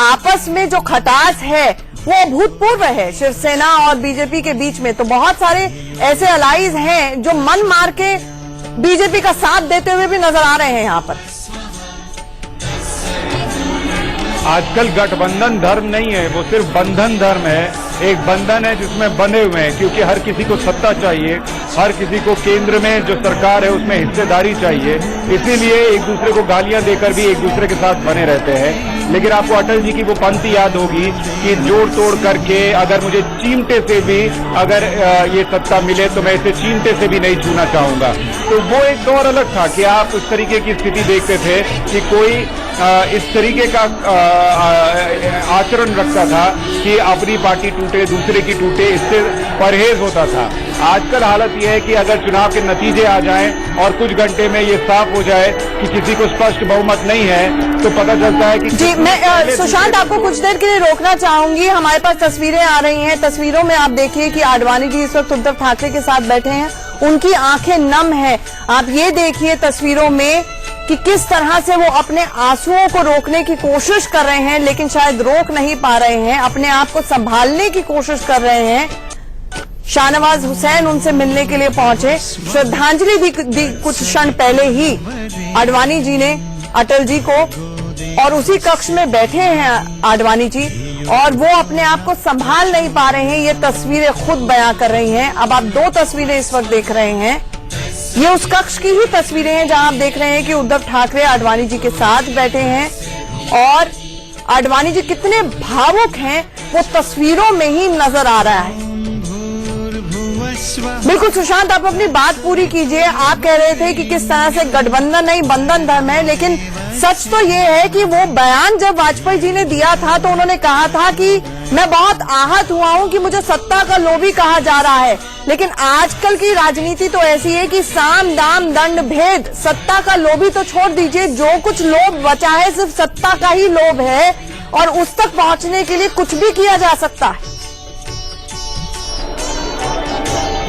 आपस में जो खटास है वो अभूतपूर्व है शिवसेना और बीजेपी के बीच में। तो बहुत सारे ऐसे अलाइज हैं जो मन मार के बीजेपी का साथ देते हुए भी नजर आ रहे हैं यहाँ पर। आजकल गठबंधन धर्म नहीं है, वो सिर्फ बंधन धर्म है। एक बंधन है जिसमें बंधे हुए हैं, क्योंकि हर किसी को सत्ता चाहिए, हर किसी को केंद्र में जो सरकार है उसमें हिस्सेदारी चाहिए। इसीलिए एक दूसरे को गालियां देकर भी एक दूसरे के साथ बने रहते हैं। लेकिन आपको अटल जी की वो पंक्ति याद होगी कि जोड़ तोड़ करके अगर मुझे चीमटे से भी अगर ये सत्ता मिले तो मैं इसे चीमटे से भी नहीं छूना चाहूंगा। तो वो एक दौर अलग था कि आप उस तरीके की स्थिति देखते थे कि कोई इस तरीके का आचरण रखता था कि अपनी पार्टी टूटे, दूसरे की टूटे, इससे परहेज होता था। आजकल हालत यह है कि अगर चुनाव के नतीजे आ जाएं और कुछ घंटे में ये साफ हो जाए कि किसी को स्पष्ट बहुमत नहीं है, तो पता चलता है कि जी, मैं सुशांत आपको कुछ देर के लिए रोकना चाहूंगी। हमारे पास तस्वीरें आ रही हैं। तस्वीरों में आप देखिए कि आडवाणी जी इस वक्त उद्धव ठाकरे के साथ बैठे हैं, उनकी आंखें नम है। आप ये देखिए तस्वीरों में कि किस तरह से वो अपने आंसुओं को रोकने की कोशिश कर रहे हैं, लेकिन शायद रोक नहीं पा रहे हैं, अपने आप को संभालने की कोशिश कर रहे हैं। शाहनवाज हुसैन उनसे मिलने के लिए पहुंचे, श्रद्धांजलि दी कुछ क्षण पहले ही आडवाणी जी ने अटल जी को, और उसी कक्ष में बैठे हैं आडवाणी जी और वो अपने आप को संभाल नहीं पा रहे हैं। ये तस्वीरें खुद बयां कर रही हैं। अब आप दो तस्वीरें इस वक्त देख रहे हैं, ये उस कक्ष की ही तस्वीरें हैं जहां आप देख रहे हैं कि उद्धव ठाकरे आडवाणी जी के साथ बैठे हैं और आडवाणी जी कितने भावुक हैं वो तस्वीरों में ही नजर आ रहा है। बिल्कुल सुशांत, आप अपनी बात पूरी कीजिए। आप कह रहे थे कि किस तरह से गठबंधन नहीं बंधन धर्म है, लेकिन सच तो ये है कि वो बयान जब वाजपेयी जी ने दिया था तो उन्होंने कहा था कि मैं बहुत आहत हुआ हूं कि मुझे सत्ता का लोभी कहा जा रहा है। लेकिन आजकल की राजनीति तो ऐसी है कि साम दाम दंड भेद, सत्ता का लोभी तो छोड़ दीजिए, जो कुछ लोभ बचा है सिर्फ सत्ता का ही लोभ है और उस तक पहुंचने के लिए कुछ भी किया जा सकता है।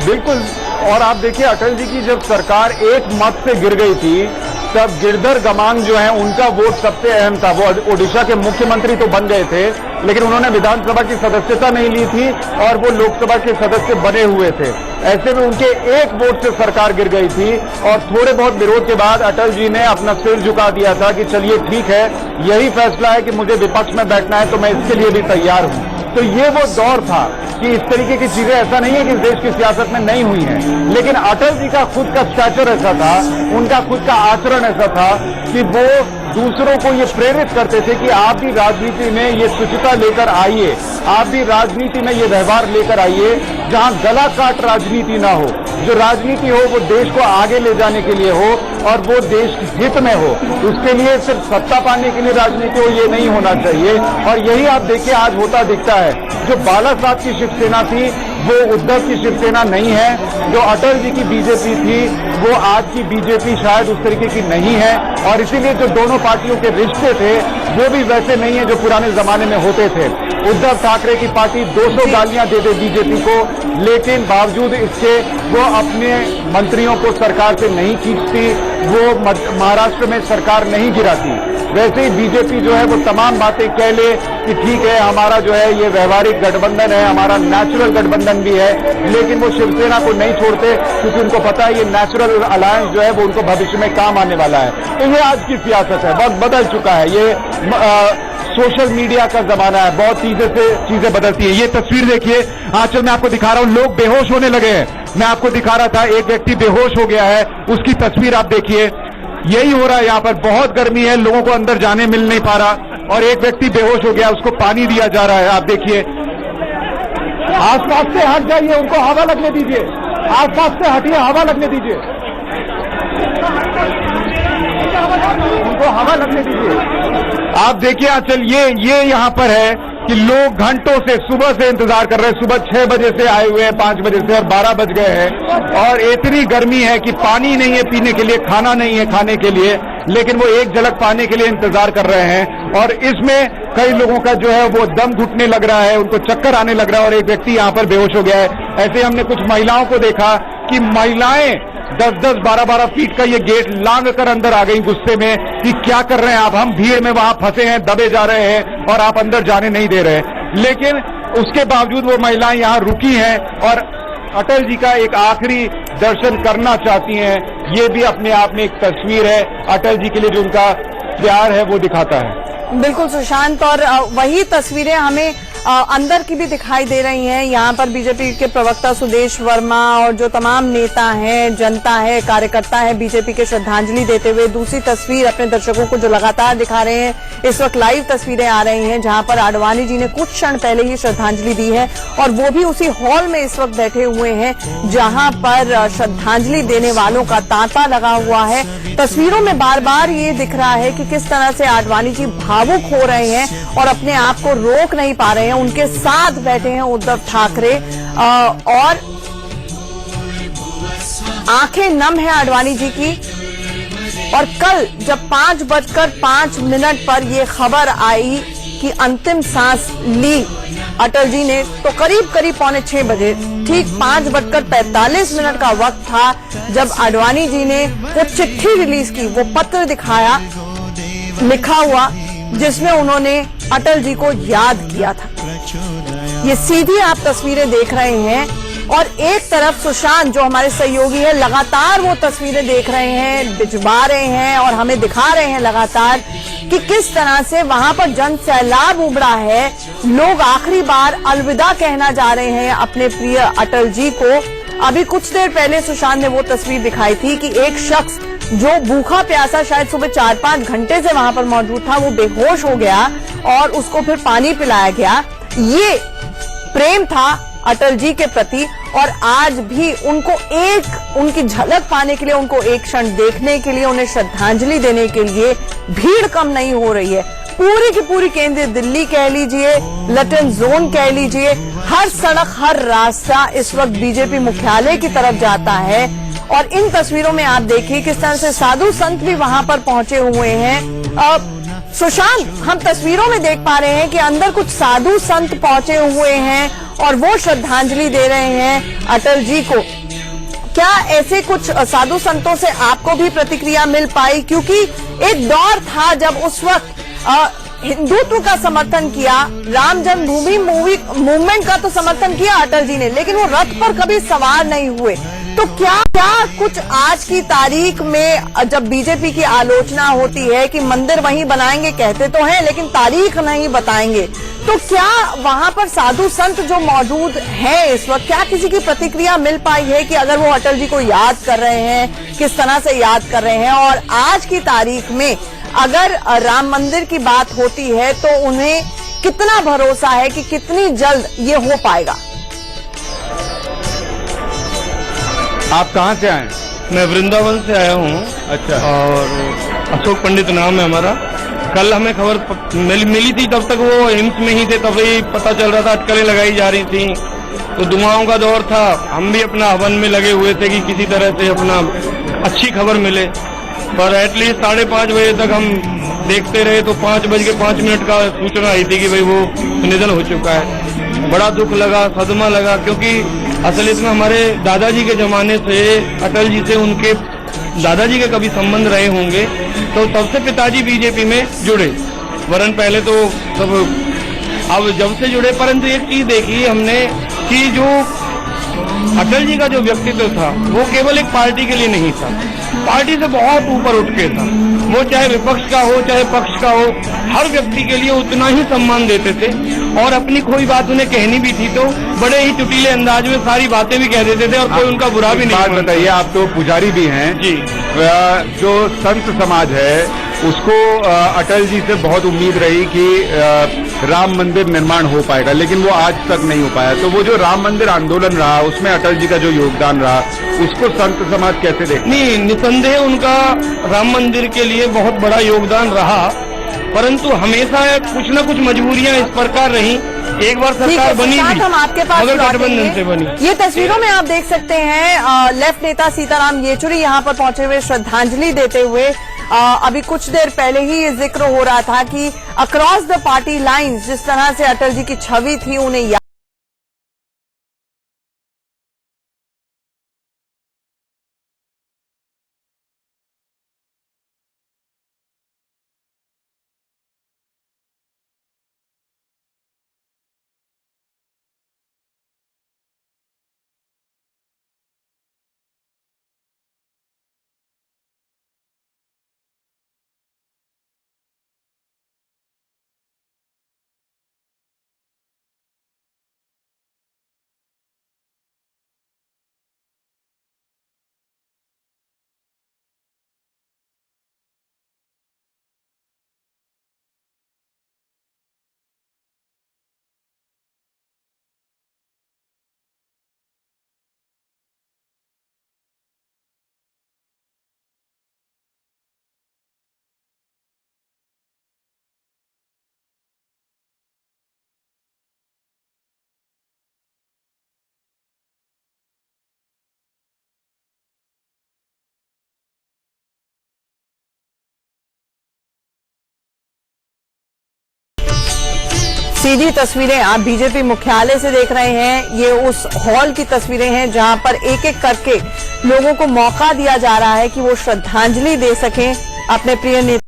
बिल्कुल। और आप देखिए अटल जी की जब सरकार एक मत से गिर गई थी तब गिरधर गमांग जो है उनका वोट सबसे अहम था। वो ओडिशा के मुख्यमंत्री तो बन गए थे, लेकिन उन्होंने विधानसभा की सदस्यता नहीं ली थी और वो लोकसभा के सदस्य बने हुए थे। ऐसे में उनके एक वोट से सरकार गिर गई थी और थोड़े बहुत विरोध के बाद अटल जी ने अपना सिर झुका दिया था कि चलिए ठीक है, यही फैसला है कि मुझे विपक्ष में बैठना है तो मैं इसके लिए भी तैयार हूं। तो ये वो दौर था कि इस तरीके की चीजें, ऐसा नहीं है कि इस देश की सियासत में नहीं हुई हैं, लेकिन अटल जी का खुद का स्टैचर ऐसा था, उनका खुद का आचरण ऐसा था कि वो दूसरों को ये प्रेरित करते थे कि आप भी राजनीति में ये शुचिता लेकर आइए, आप भी राजनीति में ये व्यवहार लेकर आइए जहां गला काट राजनीति ना हो। जो राजनीति हो वो देश को आगे ले जाने के लिए हो और वो देश हित में हो। उसके लिए सिर्फ सत्ता पाने के लिए राजनीति हो, ये नहीं होना चाहिए। और यही आप देखिए आज होता दिखता है। जो बाला साहब की शिवसेना थी वो उद्धव की शिवसेना नहीं है, जो अटल जी की बीजेपी थी वो आज की बीजेपी शायद उस तरीके की नहीं है। और इसीलिए जो दोनों पार्टियों के रिश्ते थे वो भी वैसे नहीं है जो पुराने जमाने में होते थे। उद्धव ठाकरे की पार्टी 200 गालियां दे दे बीजेपी को, लेकिन बावजूद इसके वो अपने मंत्रियों को सरकार से नहीं खींचती, वो महाराष्ट्र में सरकार नहीं गिराती। वैसे ही बीजेपी जो है वो तमाम बातें कह ले कि ठीक है हमारा जो है ये व्यवहारिक गठबंधन है, हमारा नेचुरल गठबंधन भी है, लेकिन वो शिवसेना को नहीं छोड़ते क्योंकि उनको पता है ये नेचुरल अलायंस जो है वो उनको भविष्य में काम आने वाला है। तो ये आज की सियासत है, बहुत बदल चुका है। ये सोशल मीडिया का जमाना है, बहुत चीजें बदलती है। ये तस्वीर देखिए, आजकल मैं आपको दिखा रहा हूं, लोग बेहोश होने लगे हैं। मैं आपको दिखा रहा था, एक व्यक्ति बेहोश हो गया है, उसकी तस्वीर आप देखिए। यही हो रहा है यहाँ पर। बहुत गर्मी है, लोगों को अंदर जाने मिल नहीं पा रहा और एक व्यक्ति बेहोश हो गया, उसको पानी दिया जा रहा है। आप देखिए, आसपास से हट जाइए, उनको हवा लगने दीजिए, आसपास से हटिए, हवा लगने दीजिए, उनको हवा लगने दीजिए। आप देखिए आंचल, ये यहाँ पर है कि लोग घंटों से सुबह से इंतजार कर रहे हैं। सुबह 6 बजे से आए हुए हैं, 5 बजे से, और 12 बज गए हैं और इतनी गर्मी है कि पानी नहीं है पीने के लिए, खाना नहीं है खाने के लिए, लेकिन वो एक झलक पाने के लिए इंतजार कर रहे हैं। और इसमें कई लोगों का जो है वो दम घुटने लग रहा है, उनको चक्कर आने लग रहा है और एक व्यक्ति यहाँ पर बेहोश हो गया है। ऐसे हमने कुछ महिलाओं को देखा कि महिलाएं 10-10, 12-12 फीट का ये गेट लांग कर अंदर आ गई गुस्से में कि क्या कर रहे हैं आप, हम भीड़ में वहां फंसे हैं, दबे जा रहे हैं और आप अंदर जाने नहीं दे रहे। लेकिन उसके बावजूद वो महिलाएं यहाँ रुकी हैं और अटल जी का एक आखिरी दर्शन करना चाहती हैं। ये भी अपने आप में एक तस्वीर है, अटल जी के लिए जो उनका प्यार है वो दिखाता है। बिल्कुल सुशांत, और वही तस्वीरें हमें अंदर की भी दिखाई दे रही हैं। यहाँ पर बीजेपी के प्रवक्ता सुदेश वर्मा और जो तमाम नेता हैं, जनता है, कार्यकर्ता है, बीजेपी के श्रद्धांजलि देते हुए। दूसरी तस्वीर अपने दर्शकों को जो लगातार दिखा रहे हैं, इस वक्त लाइव तस्वीरें आ रही हैं जहां पर आडवाणी जी ने कुछ क्षण पहले ही श्रद्धांजलि दी है और वो भी उसी हॉल में इस वक्त बैठे हुए हैं जहां पर श्रद्धांजलि देने वालों का तांता लगा हुआ है। तस्वीरों में बार बार ये दिख रहा है कि किस तरह से आडवाणी जी भावुक हो रहे हैं और अपने आप को रोक नहीं पा रहे हैं। उनके साथ बैठे हैं उद्धव ठाकरे और आंखें नम है आडवाणी जी की। और कल जब 5:05 पर ये खबर आई कि अंतिम सांस ली अटल जी ने, तो करीब 5:45 बजे, ठीक 5:45 का वक्त था जब आडवाणी जी ने वो चिट्ठी रिलीज की, वो पत्र दिखाया लिखा हुआ जिसमें उन्होंने अटल जी को याद किया था। ये सीधी आप तस्वीरें देख रहे हैं और एक तरफ सुशांत जो हमारे सहयोगी है लगातार वो तस्वीरें देख रहे हैं, भिजवा रहे हैं और हमें दिखा रहे हैं लगातार कि किस तरह से वहां पर जन सैलाब उमड़ा है। लोग आखिरी बार अलविदा कहना जा रहे हैं अपने प्रिय अटल जी को। अभी कुछ देर पहले सुशांत ने वो तस्वीर दिखाई थी कि एक शख्स जो भूखा प्यासा शायद सुबह 4-5 घंटे से वहां पर मौजूद था, वो बेहोश हो गया और उसको फिर पानी पिलाया गया। ये प्रेम था अटल जी के प्रति और आज भी उनको उनकी झलक पाने के लिए, उनको एक क्षण देखने के लिए, उन्हें श्रद्धांजलि देने के लिए भीड़ कम नहीं हो रही है। पूरी की पूरी केंद्रीय दिल्ली कह लीजिए, लटन जोन कह लीजिए, हर सड़क हर रास्ता इस वक्त बीजेपी मुख्यालय की तरफ जाता है। और इन तस्वीरों में आप देखिए किस तरह से साधु संत भी वहां पर पहुंचे हुए हैं। सुशांत, हम तस्वीरों में देख पा रहे हैं कि अंदर कुछ साधु संत पहुंचे हुए हैं और वो श्रद्धांजलि दे रहे हैं अटल जी को। क्या ऐसे कुछ साधु संतों से आपको भी प्रतिक्रिया मिल पाई? क्योंकि एक दौर था जब उस वक्त हिंदुत्व का समर्थन किया, राम जन्मभूमि मूवमेंट का तो समर्थन किया अटल जी ने, लेकिन वो रथ पर कभी सवार नहीं हुए। तो क्या कुछ आज की तारीख में जब बीजेपी की आलोचना होती है कि मंदिर वहीं बनाएंगे, कहते तो हैं लेकिन तारीख नहीं बताएंगे, तो क्या वहां पर साधु संत जो मौजूद हैं इस वक्त, क्या किसी की प्रतिक्रिया मिल पाई है कि अगर वो अटल जी को याद कर रहे हैं, किस तरह से याद कर रहे हैं? और आज की तारीख में अगर राम मंदिर की बात होती है तो उन्हें कितना भरोसा है कि कितनी जल्द ये हो पाएगा? आप कहाँ से आए? मैं वृंदावन से आया हूँ। अच्छा। और अशोक पंडित नाम है हमारा। कल हमें खबर मिली थी, तब तक वो एम्स में ही थे, तभी पता चल रहा था, अटकलें लगाई जा रही थी, तो दुआओं का दौर था। हम भी अपना हवन में लगे हुए थे कि किसी तरह से अपना अच्छी खबर मिले, पर एटलीस्ट 5:30 बजे तक हम देखते रहे तो 5:05 का सूचना आई थी कि भाई वो निधन हो चुका है। बड़ा दुख लगा, सदमा लगा, क्योंकि असलियत में हमारे दादाजी के जमाने से अटल जी से उनके दादाजी के कभी संबंध रहे होंगे, तो तब से पिताजी बीजेपी में जुड़े, वरन पहले तो सब अब जब से जुड़े। परंतु एक चीज देखी हमने कि जो अटल जी का जो व्यक्तित्व था वो केवल एक पार्टी के लिए नहीं था, पार्टी से बहुत ऊपर उठ के था। वो चाहे विपक्ष का हो चाहे पक्ष का हो, हर व्यक्ति के लिए उतना ही सम्मान देते थे और अपनी कोई बात उन्हें कहनी भी थी तो बड़े ही चुटीले अंदाज में सारी बातें भी कह देते थे और कोई उनका बुरा भी नहीं बात बताइए, आप तो पुजारी भी हैं जी। जो संत समाज है उसको अटल जी से बहुत उम्मीद रही कि राम मंदिर निर्माण हो पाएगा, लेकिन वो आज तक नहीं हो पाया। तो वो जो राम मंदिर आंदोलन रहा उसमें अटल जी का जो योगदान रहा उसको संत समाज कैसे देखते? नहीं, निसंदेह उनका राम मंदिर के लिए बहुत बड़ा योगदान रहा, परंतु हमेशा कुछ न कुछ मजबूरियां इस प्रकार रही। एक बार सरकार बनी भी हम आपके पास मगर गठबंधन से बनी। ये तस्वीरों में आप देख सकते हैं लेफ्ट नेता सीताराम येचुरी यहाँ पर पहुंचे हुए श्रद्धांजलि देते हुए। अभी कुछ देर पहले ही ये जिक्र हो रहा था कि अक्रॉस द पार्टी लाइंस जिस तरह से अटल जी की छवि थी उन्हें सीधी तस्वीरें आप बीजेपी मुख्यालय से देख रहे हैं। ये उस हॉल की तस्वीरें हैं जहां पर एक एक करके लोगों को मौका दिया जा रहा है कि वो श्रद्धांजलि दे सकें अपने प्रिय नेता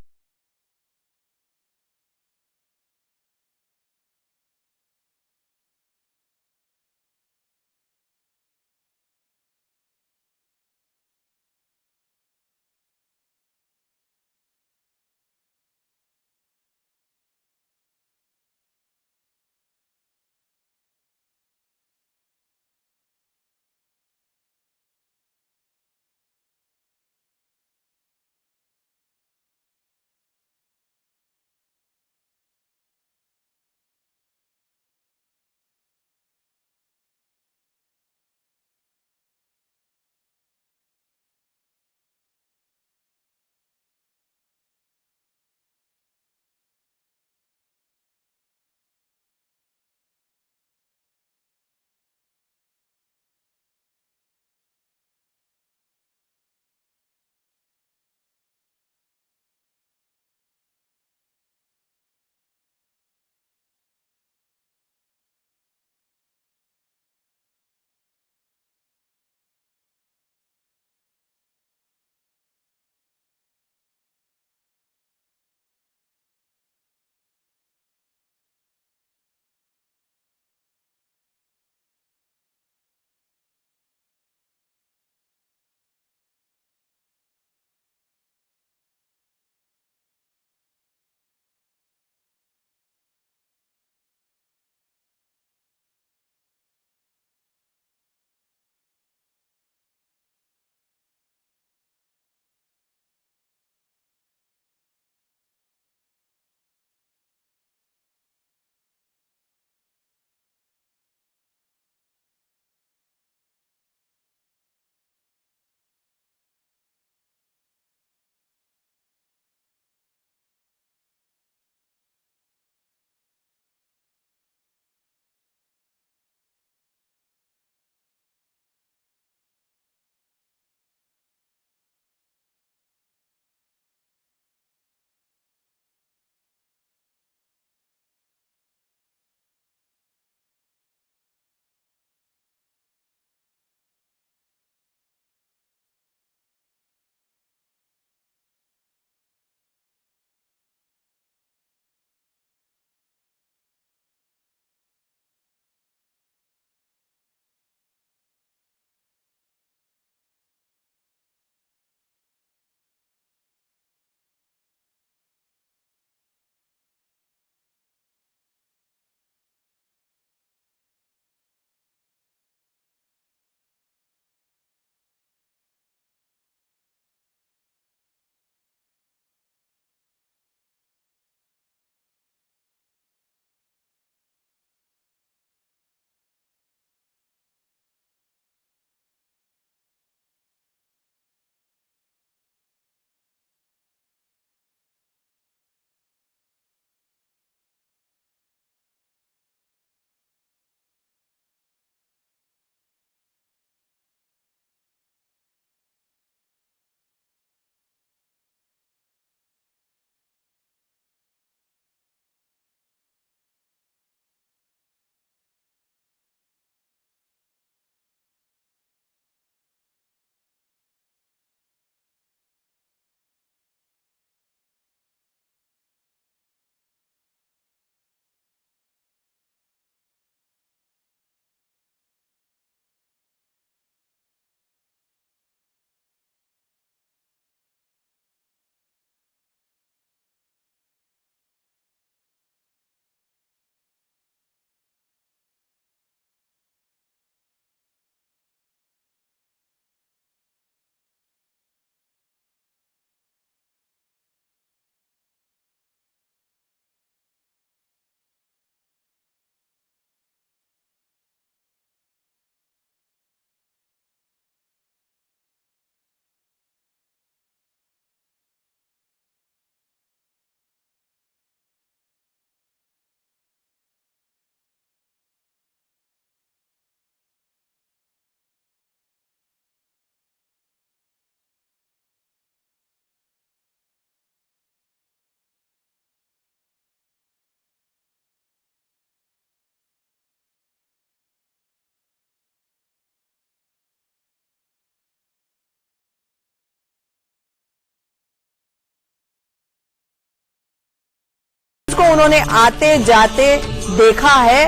उन्होंने आते जाते देखा है,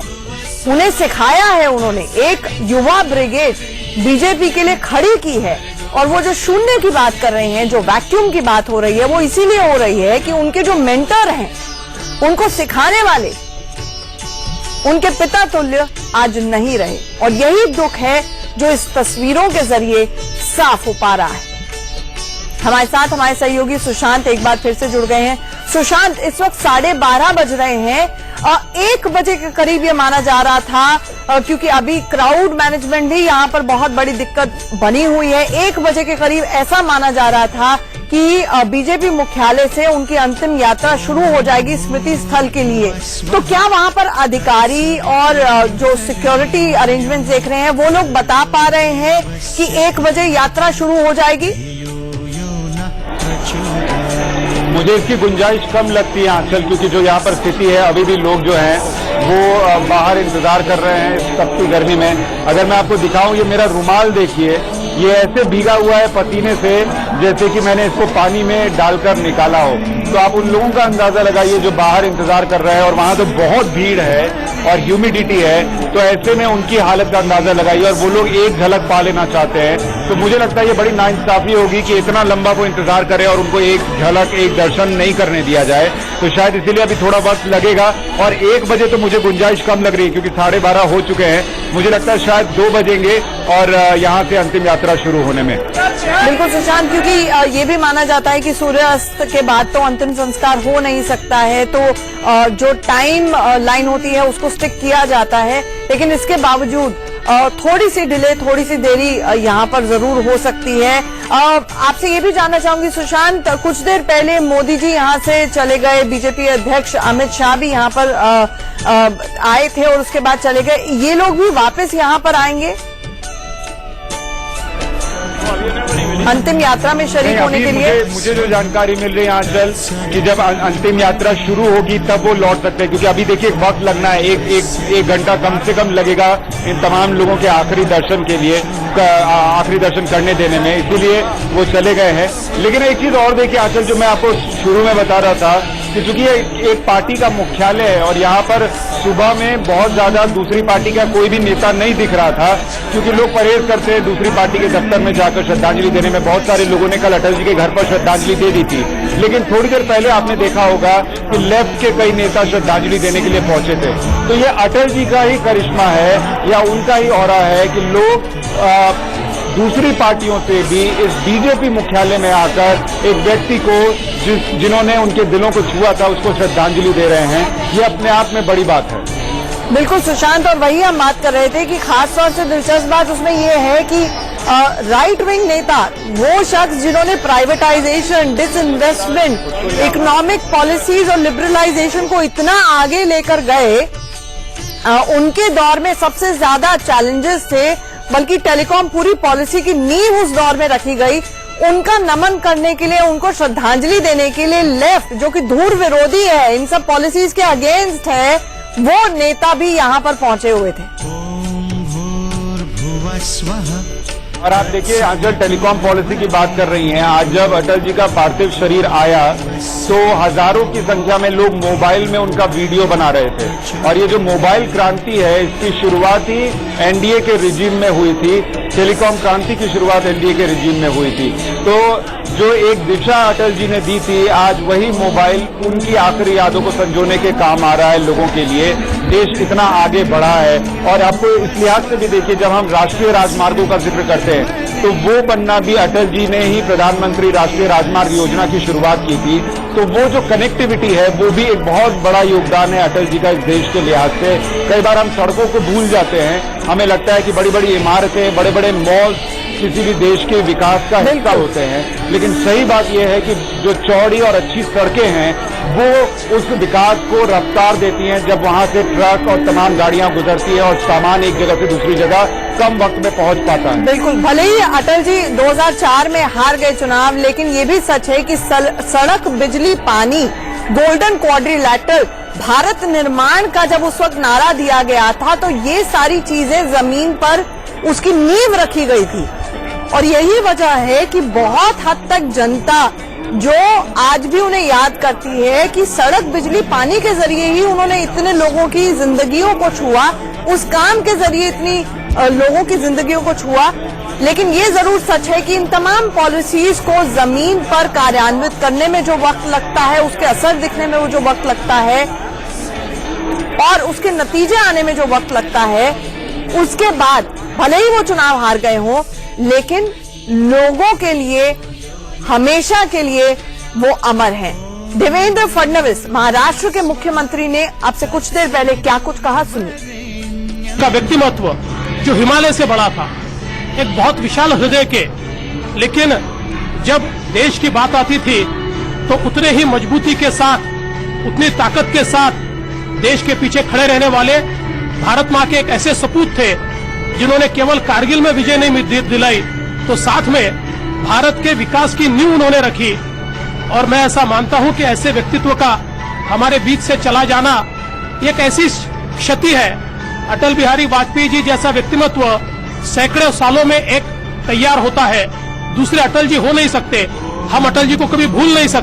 उन्हें सिखाया है। उन्होंने एक युवा ब्रिगेड बीजेपी के लिए खड़ी की है। और वो जो शून्य की बात कर रहे हैं, जो वैक्यूम की बात हो रही है, वो इसीलिए हो रही है कि उनके जो मेंटर हैं, उनको सिखाने वाले, उनके पिता तुल्य आज नहीं रहे। और यही दुख है जो इस तस्वीरों के जरिए साफ हो पा रहा है। हमारे साथ हमारे सहयोगी सुशांत एक बार फिर से जुड़ गए हैं। सुशांत, इस वक्त 12:30 बज रहे हैं। 1 बजे के करीब ये माना जा रहा था, क्योंकि अभी क्राउड मैनेजमेंट भी यहाँ पर बहुत बड़ी दिक्कत बनी हुई है। 1 बजे के करीब ऐसा माना जा रहा था कि बीजेपी मुख्यालय से उनकी अंतिम यात्रा शुरू हो जाएगी स्मृति स्थल के लिए। तो क्या वहां पर अधिकारी और जो सिक्योरिटी अरेंजमेंट देख रहे हैं, वो लोग बता पा रहे हैं कि 1 बजे यात्रा शुरू हो जाएगी? मुझे इसकी गुंजाइश कम लगती है आंचल, क्योंकि जो यहाँ पर स्थिति है, अभी भी लोग जो हैं वो बाहर इंतजार कर रहे हैं इस तपती गर्मी में। अगर मैं आपको दिखाऊं, ये मेरा रुमाल देखिए, ये ऐसे भीगा हुआ है पसीने से जैसे कि मैंने इसको पानी में डालकर निकाला हो। तो आप उन लोगों का अंदाजा लगाइए जो बाहर इंतजार कर रहे हैं, और वहां तो बहुत भीड़ है और ह्यूमिडिटी है, तो ऐसे में उनकी हालत का अंदाजा लगाइए। और वो लोग एक झलक पा लेना चाहते हैं। तो मुझे लगता है ये बड़ी नाइंसाफी होगी कि इतना लंबा वो इंतजार करे और उनको एक झलक, एक दर्शन नहीं करने दिया जाए। तो शायद इसीलिए अभी थोड़ा वक्त लगेगा। और 1 बजे तो मुझे गुंजाइश कम लग रही है, क्योंकि 12:30 हो चुके हैं। मुझे लगता है शायद 2 बजेंगे और यहाँ से अंतिम यात्रा शुरू होने में। बिल्कुल सुशांत, क्योंकि ये भी माना जाता है कि सूर्यास्त के बाद तो अंतिम संस्कार हो नहीं सकता है, तो जो टाइम लाइन होती है उसको स्टिक किया जाता है। लेकिन इसके बावजूद थोड़ी सी डिले, थोड़ी सी देरी यहाँ पर जरूर हो सकती है। आपसे ये भी जानना चाहूंगी सुशांत, कुछ देर पहले मोदी जी यहाँ से चले गए, बीजेपी अध्यक्ष अमित शाह भी यहाँ पर आए थे और उसके बाद चले गए। ये लोग भी वापस यहाँ पर आएंगे अंतिम यात्रा में शरीक होने के लिए? मुझे जो जानकारी मिल रही है आंचल, कि जब अंतिम यात्रा शुरू होगी तब वो लौट सकते हैं, क्योंकि अभी देखिए वक्त लगना है, एक घंटा कम से कम लगेगा इन तमाम लोगों के आखिरी दर्शन के लिए, आखिरी दर्शन करने देने में, इसीलिए वो चले गए हैं। लेकिन एक चीज और देखिए आंचल, जो मैं आपको शुरू में बता रहा था कि चूंकि ये एक पार्टी का मुख्यालय है और यहाँ पर सुबह में बहुत ज्यादा दूसरी पार्टी का कोई भी नेता नहीं दिख रहा था, क्योंकि लोग परहेज करते हैं दूसरी पार्टी के दफ्तर में जाकर श्रद्धांजलि देने में। बहुत सारे लोगों ने कल अटल जी के घर पर श्रद्धांजलि दे दी थी। लेकिन थोड़ी देर पहले आपने देखा होगा कि लेफ्ट के कई नेता श्रद्धांजलि देने के लिए पहुंचे थे। तो ये अटल जी का ही करिश्मा है या उनका ही ऑरा है कि लोग दूसरी पार्टियों से भी इस बीजेपी मुख्यालय में आकर एक व्यक्ति को जिन्होंने उनके दिलों को छुआ था उसको श्रद्धांजलि दे रहे हैं। ये अपने आप में बड़ी बात है। बिल्कुल सुशांत, और वही हम बात कर रहे थे कि खास तौर से दिलचस्प बात उसमें ये है कि राइट विंग नेता, वो शख्स जिन्होंने प्राइवेटाइजेशन, डिसइन्वेस्टमेंट, इकोनॉमिक पॉलिसीज और लिबरलाइजेशन को इतना आगे लेकर गए, उनके दौर में सबसे ज्यादा चैलेंजेस थे, बल्कि टेलीकॉम पूरी पॉलिसी की नींव उस दौर में रखी गई। उनका नमन करने के लिए, उनको श्रद्धांजलि देने के लिए लेफ्ट, जो कि धूर विरोधी है, इन सब पॉलिसीज के अगेंस्ट है, वो नेता भी यहाँ पर पहुंचे हुए थे। और आप देखिए आंचल, टेलीकॉम पॉलिसी की बात कर रही हैं। आज जब अटल जी का पार्थिव शरीर आया तो हजारों की संख्या में लोग मोबाइल में उनका वीडियो बना रहे थे। और ये जो मोबाइल क्रांति है, इसकी शुरुआत ही एनडीए के रिजीम में हुई थी। टेलीकॉम क्रांति की शुरुआत एनडीए के रिजीम में हुई थी। तो जो एक दिशा अटल जी ने दी थी, आज वही मोबाइल उनकी आखिरी यादों को संजोने के काम आ रहा है लोगों के लिए। देश कितना आगे बढ़ा है। और आपको इस लिहाज से भी देखिए, जब हम राष्ट्रीय राजमार्गों का जिक्र करते हैं तो वो बनना भी अटल जी ने ही प्रधानमंत्री राष्ट्रीय राजमार्ग योजना की शुरुआत की थी। तो वो जो कनेक्टिविटी है, वो भी एक बहुत बड़ा योगदान है अटल जी का इस देश के लिहाज से। कई बार हम सड़कों को भूल जाते हैं, हमें लगता है कि बड़ी बड़ी इमारतें, बड़े बड़े मॉल्स किसी भी देश के विकास का हिस्सा होते हैं। लेकिन सही बात यह है कि जो चौड़ी और अच्छी सड़कें हैं, वो उस विकास को रफ्तार देती हैं जब वहां से ट्रक और तमाम गाड़ियां गुजरती है और सामान एक जगह से दूसरी जगह कम वक्त में पहुंच पाता है। बिल्कुल, भले ही अटल जी 2004 में हार गए चुनाव, लेकिन ये भी सच है कि सड़क, बिजली, पानी, गोल्डन क्वाड्रिलैटरल, भारत निर्माण का जब उस वक्त नारा दिया गया था, तो ये सारी चीजें जमीन पर उसकी नींव रखी गई थी। और यही वजह है कि बहुत हद तक जनता जो आज भी उन्हें याद करती है कि सड़क, बिजली, पानी के जरिए ही उन्होंने इतने लोगों की जिंदगियों को छुआ, उस काम के जरिए इतनी लोगों की जिंदगियों को छुआ। लेकिन ये जरूर सच है कि इन तमाम पॉलिसीज को जमीन पर कार्यान्वित करने में जो वक्त लगता है, उसके असर दिखने में वो जो वक्त लगता है और उसके नतीजे आने में जो वक्त लगता है, उसके बाद भले ही वो चुनाव हार गए हों, लेकिन लोगों के लिए हमेशा के लिए वो अमर हैं। देवेंद्र फडणवीस महाराष्ट्र के मुख्यमंत्री ने अब से कुछ देर पहले क्या कुछ कहा, सुनिए। का व्यक्तिमत्व जो हिमालय से बड़ा था, एक बहुत विशाल हृदय के, लेकिन जब देश की बात आती थी तो उतने ही मजबूती के साथ, उतनी ताकत के साथ देश के पीछे खड़े रहने वाले भारत मां के एक ऐसे सपूत थे जिन्होंने केवल कारगिल में विजय नहीं दिलाई तो साथ में भारत के विकास की नींव उन्होंने रखी। और मैं ऐसा मानता हूं कि ऐसे व्यक्तित्व का हमारे बीच से चला जाना एक ऐसी क्षति है। अटल बिहारी वाजपेयी जी जैसा व्यक्तित्व सैकड़ों सालों में एक तैयार होता है, दूसरे अटल जी हो नहीं सकते। हम अटल जी को कभी भूल नहीं सकते।